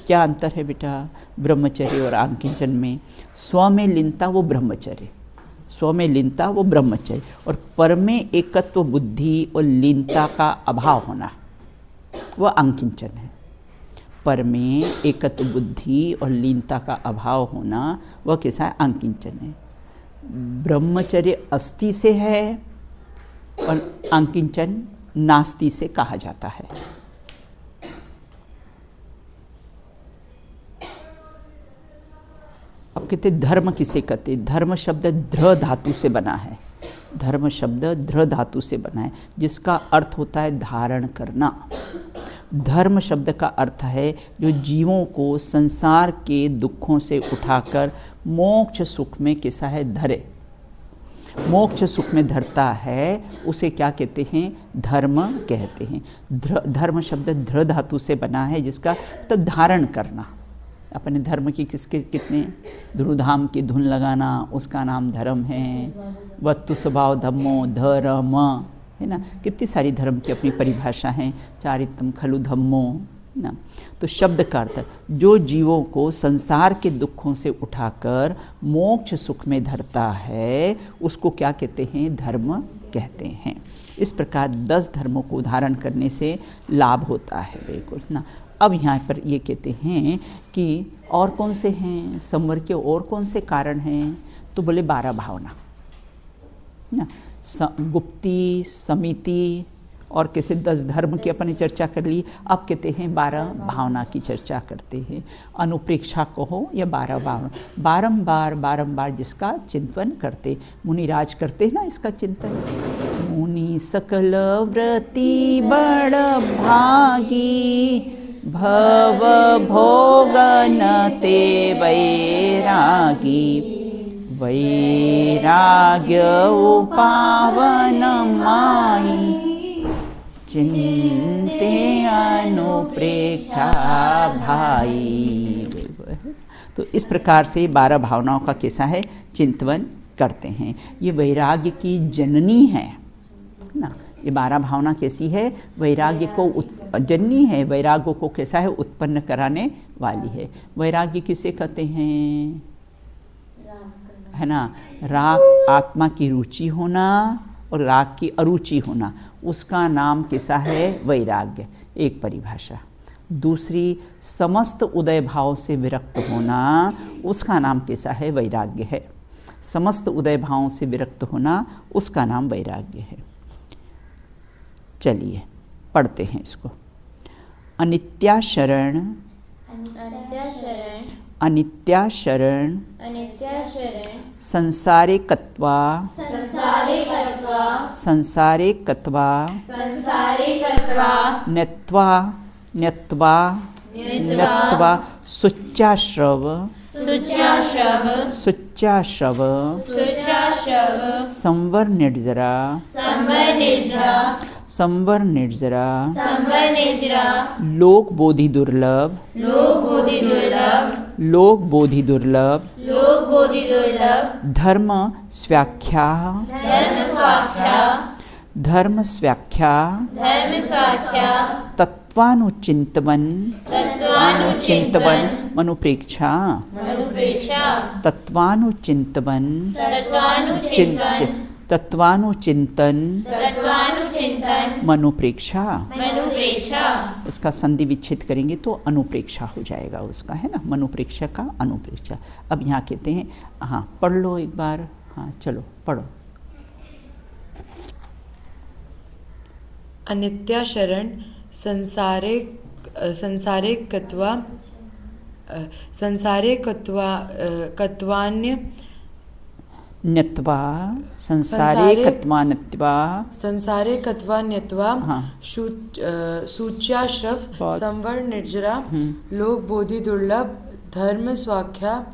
क्या अंतर है बेटा ब्रह्मचर्य और आंकिंचन में? स्व में लीनता वो ब्रह्मचर्य, स्व में लीनता वो ब्रह्मचर्य, और पर में एकत्व बुद्धि और लीनता का अभाव होना वह आंकिंचन है। पर में एकत्व बुद्धि और लीनता का अभाव होना वह कैसा है, आंकिंचन है। ब्रह्मचर्य अस्थि से है और आंकिंचन नास्ति से कहा जाता है। अब कहते धर्म किसे कहते, धर्म शब्द ध्र धातु से बना है। धर्म शब्द ध्र धातु से बना है, जिसका अर्थ होता है धारण करना। धर्म शब्द का अर्थ है जो जीवों को संसार के दुखों से उठाकर मोक्ष सुख में कैसा है धरे, मोक्ष सुख में धरता है, उसे क्या कहते हैं? धर्म कहते हैं। धर्म शब्द ध्र धातु से बना है, जिसका मतलब धारण करना। अपने धर्म की कितने ध्रुधाम की धुन लगाना, उसका नाम धर्म है। वस्तु स्वभाव धम्मो धर्म है ना, कितनी सारी धर्म की अपनी परिभाषा है। चारित्रम खलु धम्मो ना। तो शब्द का अर्थ जो जीवों को संसार के दुखों से उठाकर मोक्ष सुख में धरता है, उसको क्या कहते हैं? धर्म कहते हैं। इस प्रकार 10 धर्मों को धारण करने से लाभ होता है, बिल्कुल ना। अब यहाँ पर ये कहते हैं कि और कौन से हैं संवर के, और कौन से कारण हैं? तो बोले 12 भावना ना, गुप्ती, समिति और कैसे 10 धर्म की अपने चर्चा कर ली। अब कहते हैं 12 भावना की चर्चा करते हैं। अनुप्रेक्षा कहो या 12 भावना, बारंबार जिसका चिंतन करते, मुनिराज करते हैं ना इसका चिंतन। मुनि सकल व्रति बड़ भागी, भव भोगन ते वैरागी, वैराग्य उपावन माई, चिंते अनुप्रेक्षा भाई। तो इस प्रकार से 12 भावनाओं का कैसा है? चिंतन करते हैं। ये वैराग्य की जननी है ना। ये 12 भावना कैसी है? वैराग्य को जननी है, वैराग्य को कैसा है? उत्पन्न कराने वाली है। वैराग्य किसे कहते हैं? है ना, राग आत्मा की रुचि होना और राग की अरुचि होना, उसका नाम कैसा है? वैराग्य, एक परिभाषा। दूसरी, समस्त उदय भाव से विरक्त होना, उसका नाम कैसा है? वैराग्य है। समस्त उदय भावों से विरक्त होना, उसका नाम वैराग्य है। चलिए पढ़ते हैं इसको। अनित्याशरण, अनित्याशरण, संसारिकत्वा, संसारिकत्वा, नत्वा, नत्वा, नत्वा, सुच्चाश्रव, सुच्चाश्रव, संवर निर्जरा, संवर निर्जरा, लोक बोधि दुर्लभ, लोक बोधि दुर्लभ, धर्म स्वाख्या, धर्म स्वाख्या, तत्वानुचिंतवन, तत्वानुचिंतवन मनुप्रेक्षा, तत्वानुचिंतवन, तत्वानुचिंतन, मनुप्रेक्षा। उसका संधि विच्छेद करेंगे तो अनुप्रेक्षा हो जाएगा उसका, है ना। मनुप्रेक्षा का अनुप्रेक्षा। अब यहाँ कहते हैं, हाँ पढ़ लो एक बार, हाँ चलो पढ़ो। अनित्याशरण संसारे कत्वान्य नत्वा, संसारे कत्वा नत्वा, संसारे कत्वा न्यत्वा, हाँ। सूच्याश्रव, संवर निर्जरा, लोक बोधि दुर्लभ, धर्म स्वाख्या,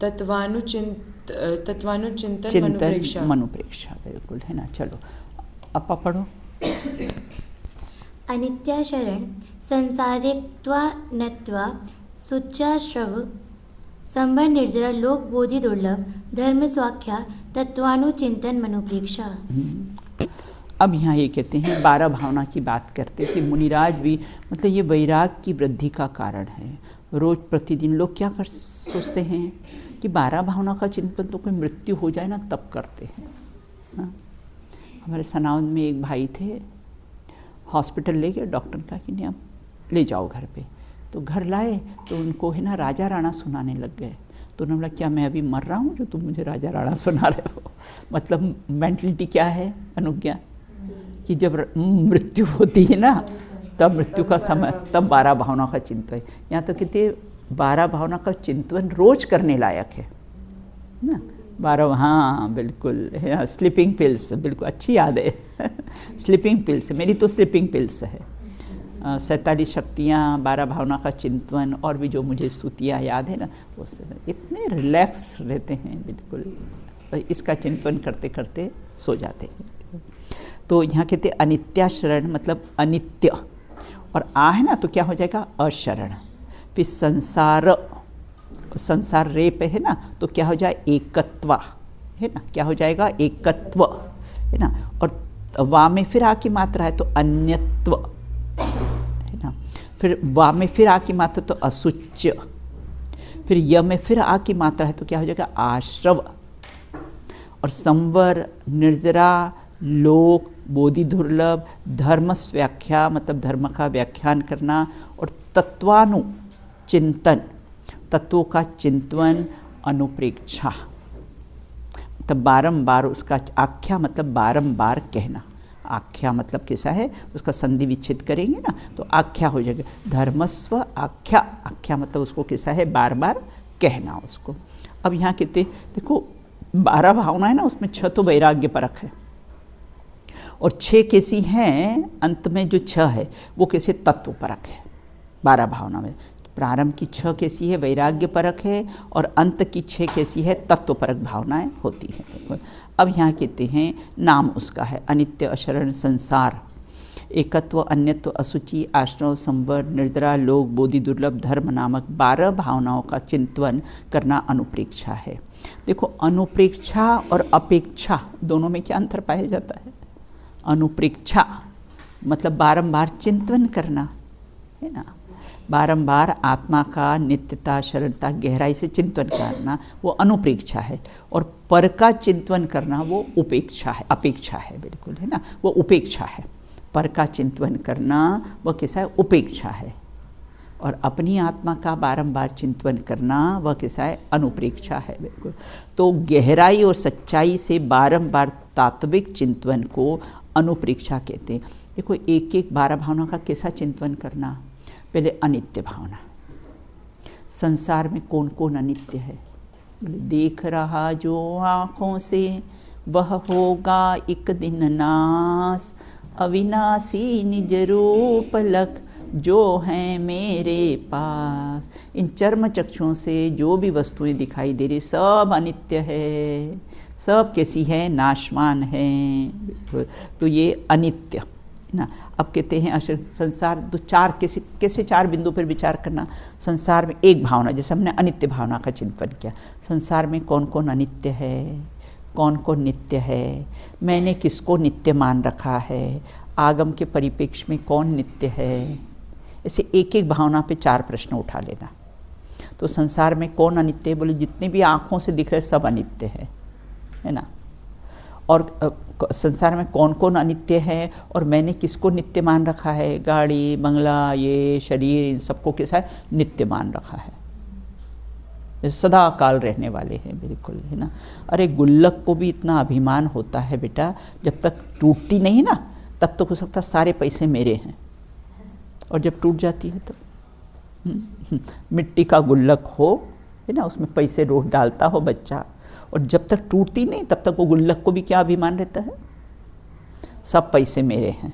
तत्वानुचिंतन मनुप्रेक्षा। मनुप्रेक्षा, बिल्कुल, है ना। चलो अब पढ़ो। अनित्याशरण संसारित्वा नत्वा, सुच्चाश्रव, संवर निर्जरा, लोक बोधि दुर्लभ, धर्म स्वाख्या, तत्वानुचिंतन मनुप्रेक्षा। अब यहाँ ये कहते हैं 12 भावना की बात करते थे मुनिराज भी, मतलब ये वैराग की वृद्धि का कारण है। रोज प्रतिदिन लोग क्या कर सोचते हैं कि 12 भावना का चिंतन तो कोई मृत्यु हो जाए ना तब करते हैं। हाँ? हमारे सनाउन में एक भाई थे, हॉस्पिटल ले गए, डॉक्टर का कि नहीं अब ले जाओ घर पे। तो घर लाए तो उनको है ना राजा राणा सुनाने लग गए। तो उन्होंने बोला क्या मैं अभी मर रहा हूँ जो तुम मुझे राजा राणा सुना रहे हो? मतलब मेंटलिटी क्या है अनुज्ञा, कि जब मृत्यु होती है ना तब मृत्यु का समय, तब 12 भावना का चिंतन। यहाँ तो कहते 12 भावना का चिंतन रोज करने लायक है ना। 12, हाँ बिल्कुल, हाँ, स्लीपिंग पिल्स, बिल्कुल अच्छी याद है। स्लीपिंग पिल्स, मेरी तो स्लीपिंग पिल्स है। 47 शक्तियाँ, 12 भावना का चिंतन और भी जो मुझे स्तुतियाँ याद है ना, वो सब इतने रिलैक्स रहते हैं बिल्कुल, इसका चिंतन करते करते सो जाते हैं। तो यहाँ कहते अनित्याशरण मतलब अनित्य, और आ है ना तो क्या हो जाएगा अशरण। फिर संसार रे पे है ना तो क्या हो जाए एकत्वा, है ना, क्या हो जाएगा एकत्व, है ना। और वा में फिर आ की मात्रा है तो अन्यत्व, है ना। फिर वा में फिर आ की मात्रा तो असुच्य। फिर य में फिर आ की मात्रा है तो क्या हो जाएगा आश्रव। और संवर, निर्जरा, लोक, बोधि दुर्लभ, धर्म व्याख्या मतलब धर्म का व्याख्यान करना, और तत्वानु चिंतन, तत्वों का चिंतन, अनुप्रेक्षा मतलब बारंबार उसका, आख्या मतलब बारंबार कहना, आख्या मतलब कैसा है उसका संधि विच्छेद करेंगे ना तो आख्या हो जाएगा। धर्मस्व आख्या, आख्या मतलब उसको कैसा है बार बार कहना उसको। अब यहाँ कहते देखो 12 भावना है ना, उसमें 6 तो वैराग्य परक है और 6 कैसी हैं, अंत में जो 6 है वो कैसे तत्व परक है 12 भावना में। प्रारंभ की 6 कैसी है वैराग्य परक है और अंत की 6 कैसी है तत्व परक भावनाएं होती हैं। अब यहाँ कहते हैं नाम उसका है अनित्य, अशरण, संसार, एकत्व, अन्यत्व, असुचि, आश्रव, संवर, निर्जरा, लोक, बोधि दुर्लभ, धर्म नामक 12 भावनाओं का चिंतन करना अनुप्रेक्षा है। देखो अनुप्रेक्षा और अपेक्षा दोनों में क्या अंतर पाया जाता है। अनुप्रेक्षा मतलब बारंबार चिंतन करना, है ना, बारंबार आत्मा का नित्यता, शरणता, गहराई से चिंतन करना वो अनुप्रेक्षा है। और पर का चिंतन करना वो उपेक्षा है, अपेक्षा है बिल्कुल, है ना, वो उपेक्षा है। पर का चिंतन करना वह कैसा है उपेक्षा है, और अपनी आत्मा का बारंबार चिंतन करना वह कैसा है अनुप्रेक्षा है बिल्कुल। तो गहराई और सच्चाई से बारंबार तात्विक चिंतन को अनुप्रेक्षा कहते हैं। देखो एक एक 12 भावना का कैसा चिंतन करना। पहले अनित्य भावना, संसार में कौन कौन अनित्य है, देख रहा जो आँखों से वह होगा एक दिन नाश, अविनाशी निज रूप लख जो हैं मेरे पास। इन चर्म चक्षुओं से जो भी वस्तुएं दिखाई दे रही सब अनित्य है, सब कैसी है नाशवान है। तो ये अनित्य ना। अब कहते हैं संसार तो 4 कैसे 4 बिंदु पर विचार करना। संसार में एक भावना, जैसे हमने अनित्य भावना का चिंतन किया, संसार में कौन कौन अनित्य है, कौन कौन नित्य है, मैंने किसको नित्य मान रखा है, आगम के परिप्रेक्ष्य में कौन नित्य है। ऐसे एक एक भावना पे 4 प्रश्न उठा लेना। तो संसार में कौन अनित्य है, बोले जितने भी आँखों से दिख रहे सब अनित्य है ना। और संसार में कौन कौन अनित्य है और मैंने किसको नित्य मान रखा है, गाड़ी बंगला ये शरीर इन सबको कैसा है नित्य मान रखा है, सदा काल रहने वाले हैं बिल्कुल, है ना। अरे गुल्लक को भी इतना अभिमान होता है बेटा, जब तक टूटती नहीं ना तब तक हो सकता सारे पैसे मेरे हैं, और जब टूट जाती है तो मिट्टी का गुल्लक हो, है ना, उसमें पैसे रोज डालता हो बच्चा, और जब तक टूटती नहीं तब तक वो गुल्लक को भी क्या अभिमान रहता है, सब पैसे मेरे हैं।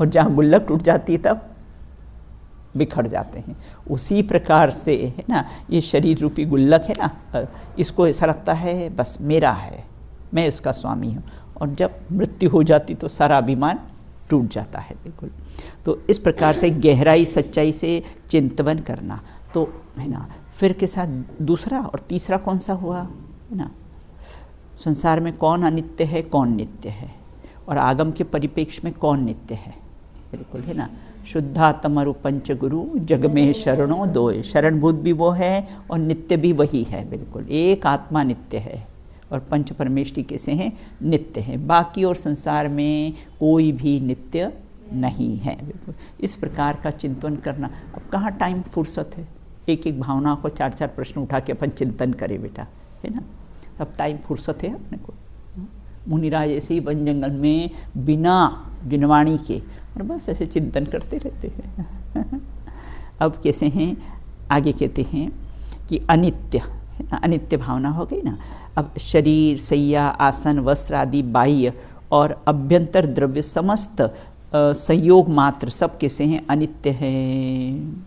और जहाँ गुल्लक टूट जाती है तब बिखर जाते हैं। उसी प्रकार से है ना ये शरीर रूपी गुल्लक है ना, इसको ऐसा लगता है बस मेरा है, मैं इसका स्वामी हूँ, और जब मृत्यु हो जाती तो सारा अभिमान टूट जाता है बिल्कुल। तो इस प्रकार से गहराई सच्चाई से चिंतन करना तो है ना। फिर के साथ दूसरा और तीसरा कौन सा हुआ, है ना, संसार में कौन अनित्य है कौन नित्य है, और आगम के परिप्रेक्ष्य में कौन नित्य है बिल्कुल, है ना। शुद्धात्मरु पंचगुरु जग में शरणों दोय, शरणभूत भी वो है और नित्य भी वही है बिल्कुल। एक आत्मा नित्य है और पंच परमेष्टि कैसे हैं नित्य हैं, बाकी और संसार में कोई भी नित्य नहीं है बिल्कुल। इस प्रकार का चिंतन करना। अब कहाँ टाइम फुर्सत है, एक एक भावना को 4-4 प्रश्न उठा के अपन चिंतन करें बेटा, है ना। अब टाइम फुर्सत है अपने को। मुनिराज ऐसे ही वन जंगल में बिना जिनवाणी के और बस ऐसे चिंतन करते रहते हैं। अब कैसे हैं, आगे कहते हैं कि अनित्य है ना, अनित्य भावना हो गई ना। अब शरीर, सैया, आसन, वस्त्र आदि बाह्य और अभ्यंतर द्रव्य समस्त संयोग मात्र, सब कैसे हैं, अनित्य हैं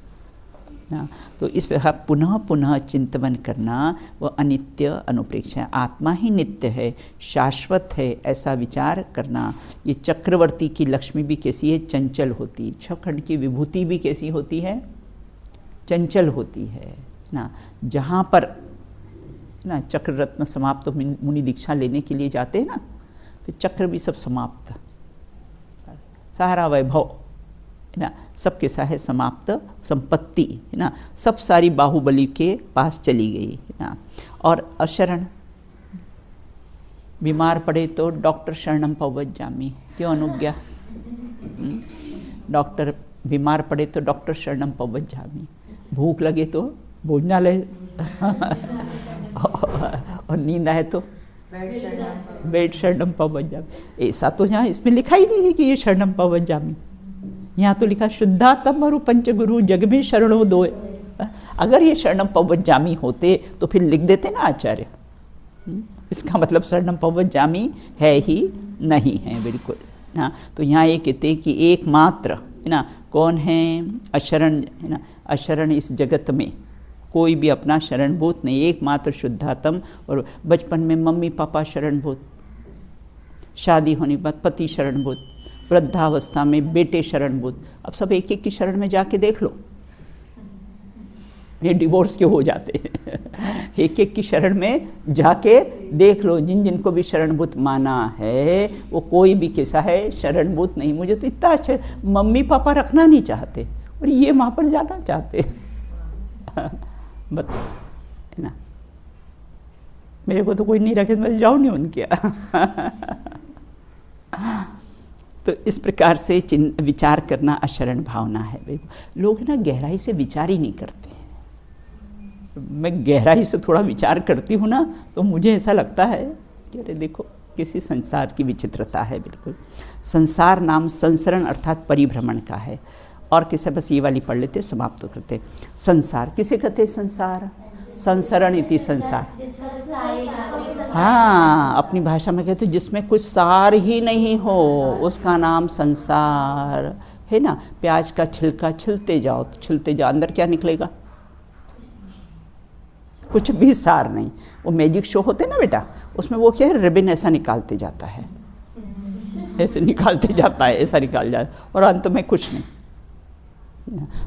ना। तो इस प्रकार पुनः पुनः चिंतन करना, वो अनित्य अनुप्रेक्ष है, आत्मा ही नित्य है, शाश्वत है, ऐसा विचार करना। ये चक्रवर्ती की लक्ष्मी भी कैसी है, चंचल होती, छखंड की विभूति भी कैसी होती है, चंचल होती है ना। जहाँ पर ना चक्र रत्न समाप्त, मुनि दीक्षा लेने के लिए जाते हैं ना, फिर चक्र भी सब समाप्त, सारा वैभव है ना, सब कैसा है, समाप्त, संपत्ति है ना, सब सारी बाहुबली के पास चली गई है ना। और अशरण, बीमार पड़े तो डॉक्टर शरणम पवज्जामि, क्यों अनुज्ञा, डॉक्टर बीमार पड़े तो डॉक्टर शरणम पवज्जामि, भूख लगे तो भोजनालय और नींद आए तो बेड शरणम पवज्जामि। ऐसा तो यहाँ इसमें लिखा ही नहीं है कि ये शरणम पवज्जामि, यहाँ तो लिखा शुद्धात्म और पंचगुरु जग में शरणों दोए। अगर ये शरणम पवज्जामि होते तो फिर लिख देते ना आचार्य, इसका मतलब शरणम पवज्जामि है ही नहीं है बिल्कुल ना। तो यहाँ ये कहते हैं कि एकमात्र है ना, कौन है, अशरण है ना, अशरण इस जगत में कोई भी अपना शरणभूत नहीं, एकमात्र शुद्धात्म। और बचपन में मम्मी पापा शरणभूत, शादी होने के बाद पति शरणभूत, वृद्धावस्था में बेटे शरणभूत। अब सब एक एक की शरण में जाके देख लो, ये डिवोर्स क्यों हो जाते हैं एक एक की शरण में जाके देख लो, जिन जिनको भी शरणभूत माना है वो कोई भी कैसा है, शरणभूत नहीं। मुझे तो इतना अच्छा, मम्मी पापा रखना नहीं चाहते और ये वहाँ पर जाना चाहते बताओ है ना। मेरे को तो कोई नहीं रखे, मैं जाऊँ नहीं उनके तो इस प्रकार से विचार करना अशरण भावना है। लोग ना गहराई से विचार ही नहीं करते हैं। मैं गहराई से थोड़ा विचार करती हूँ ना, तो मुझे ऐसा लगता है कि अरे देखो किसी संसार की विचित्रता है बिल्कुल। संसार नाम संसरण अर्थात परिभ्रमण का है। और किसे बस ये वाली पढ़ लेते, समाप्त करते। संसार किसे कहते, संसार, संसरण इति संसार, हाँ अपनी भाषा में कहते जिसमें कुछ सार ही नहीं हो उसका नाम संसार है ना। प्याज का छिलका छिलते जाओ तो छिलते जाओ, अंदर क्या निकलेगा, कुछ भी सार नहीं। वो मैजिक शो होते ना बेटा, उसमें वो क्या है, रिबन ऐसा निकालते जाता है, ऐसे निकालते जाता है, ऐसा निकाल जाता है और अंत में कुछ नहीं।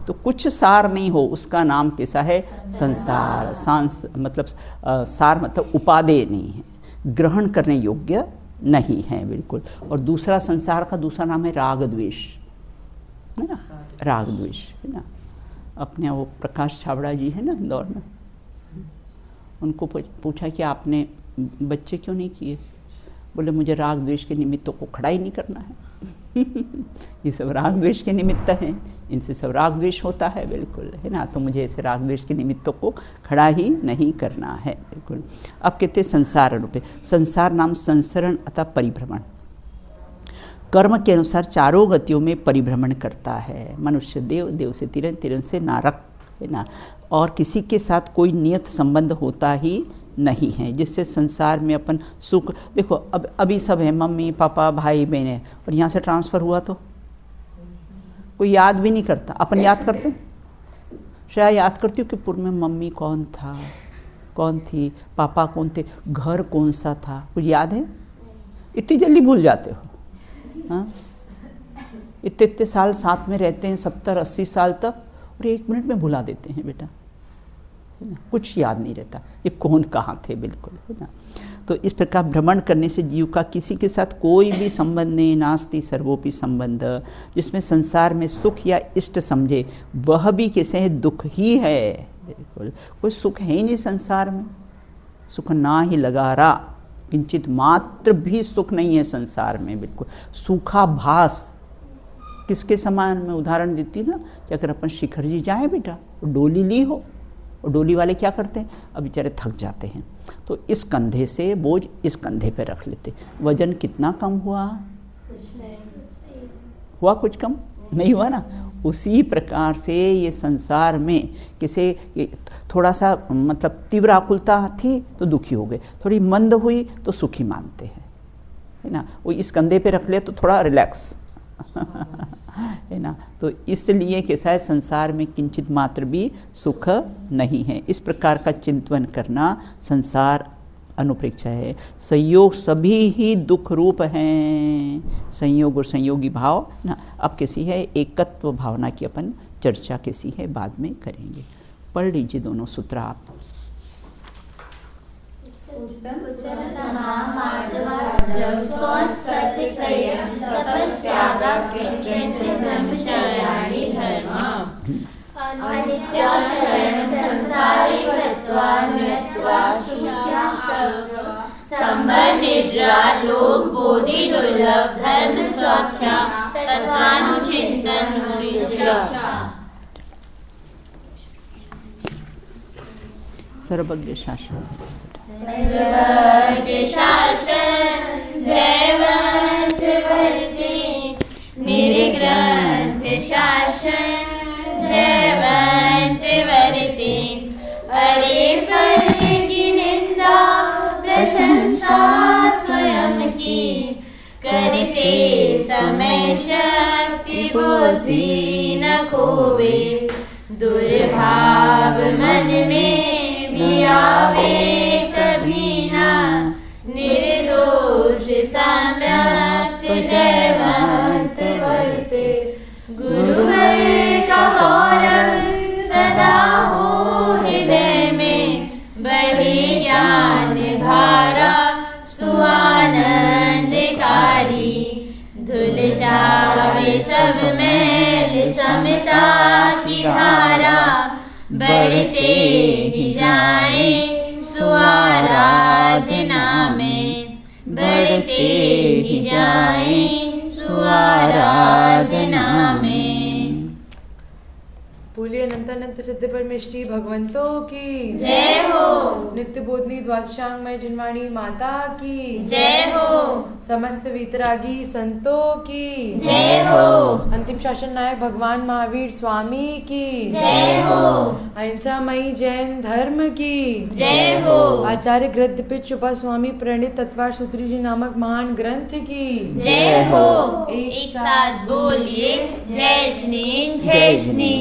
तो कुछ सार नहीं हो उसका नाम कैसा है, संसार। सांस मतलब सार मतलब उपादेय नहीं है, ग्रहण करने योग्य नहीं है बिल्कुल। और दूसरा संसार का दूसरा नाम है राग द्वेष, है ना, राग द्वेष है ना। अपने वो प्रकाश छाबड़ा जी है ना इंदौर में, उनको पूछा कि आपने बच्चे क्यों नहीं किए, बोले मुझे राग द्वेष के निमित्तों को खड़ा ही नहीं करना है ये सब राग द्वेष के निमित्त हैं, इनसे सब राग द्वेष होता है बिल्कुल है ना। तो मुझे ऐसे राग द्वेष के निमित्तों को खड़ा ही नहीं करना है बिल्कुल। अब कहते संसार रूपे, संसार नाम संसरण अथवा परिभ्रमण, कर्म के अनुसार चारों गतियों में परिभ्रमण करता है। मनुष्य देव, देव से तिरन, तिरन से नारक है ना। और किसी के साथ कोई नियत संबंध होता ही नहीं है, जिससे संसार में अपन सुख, देखो अब अभी सब है, मम्मी पापा भाई बहन है, और यहाँ से ट्रांसफ़र हुआ तो कोई याद भी नहीं करता। अपन याद करते, शायद याद करती हूँ कि पूर्व में मम्मी कौन था, कौन थी, पापा कौन थे, घर कौन सा था, कुछ याद है? इतनी जल्दी भूल जाते हो, हाँ। इतने इतने साल साथ में रहते हैं, 70-80 साल तक, और 1 मिनट में भुला देते हैं बेटा, कुछ याद नहीं रहता ये कौन कहाँ थे बिल्कुल है ना। तो इस प्रकार भ्रमण करने से जीव का किसी के साथ कोई भी संबंध नहीं, नास्ति सर्वोपि संबंध। जिसमें संसार में सुख या इष्ट समझे वह भी कैसे है, दुख ही है बिल्कुल। कोई सुख है ही नहीं संसार में, सुख ना ही लगा रहा, किंचित मात्र भी सुख नहीं है संसार में बिल्कुल। सूखा भास किसके समान मैं उदाहरण देती ना कि अगर अपन शिखर जी जाए बेटा, डोली ली हो, और डोली वाले क्या करते हैं, अब बेचारे थक जाते हैं तो इस कंधे से बोझ इस कंधे पे रख लेते, वजन कितना कम हुआ, हुआ कुछ कम नहीं हुआ ना। उसी प्रकार से ये संसार में किसी थोड़ा सा मतलब तीव्र आकुलता थी तो दुखी हो गए, थोड़ी मंद हुई तो सुखी मानते हैं है ना। वो इस कंधे पे रख ले तो थोड़ा रिलैक्स है ना। तो इसलिए कैसा है, संसार में किंचित मात्र भी सुख नहीं है। इस प्रकार का चिंतन करना संसार अनुप्रेक्षा है। संयोग सभी ही दुख रूप हैं, संयोग और संयोगी भाव ना। अब कैसी है, एकत्व भावना की अपन चर्चा कैसी है बाद में करेंगे। पढ़ लीजिए दोनों सूत्र आप। सत्य संयम तपस त्यागा किंचन ब्रह्मचर्याणि धर्मा अनित्या शरण संसारी गत्वा न्यत्वा शुच्या संबर निद्रा लोक बोधि दुर्लभ धर्म स्वाख्या तत्वानुचिंतन ऋचा। सर्वज्ञ शासन। सर्वज्ञ शासन जयवंत वर्ती निर्ग्रंथ शासन जयवंत वर्ती। अरे पर की निंदा प्रशंसा स्वयं की करते समय शक्ति बुद्धि न खोवे। दुर्भाव मन में भी आवे कभी ना निर्दोष सम्यक जयवंत वर्ते। गुरुवर का गौरव सदा हो हृदय में बढ़े ज्ञान धारा सुआनंदकारी। धुल जावे सब मैल समता की धारा बढ़ते ही जाए सुआराधना में। बढ़ते ही जाए सुआराधना में। बोलिए अनंत अनंत सिद्ध परमेष्टि भगवंतों की जय हो। नित्य बोधनी द्वादशांगमय जिनवाणी माता की जय हो। समस्त वीतरागी संतों की जय हो। अंतिम शासन नायक भगवान महावीर स्वामी की जय हो। अहिंसामयी जैन धर्म की जय हो। आचार्य गृध्रपित शुभा स्वामी प्रणीत तत्वार सूत्री जी नामक महान ग्रंथ की जय हो। एक साथ बोलिए जय श्री जय श्री।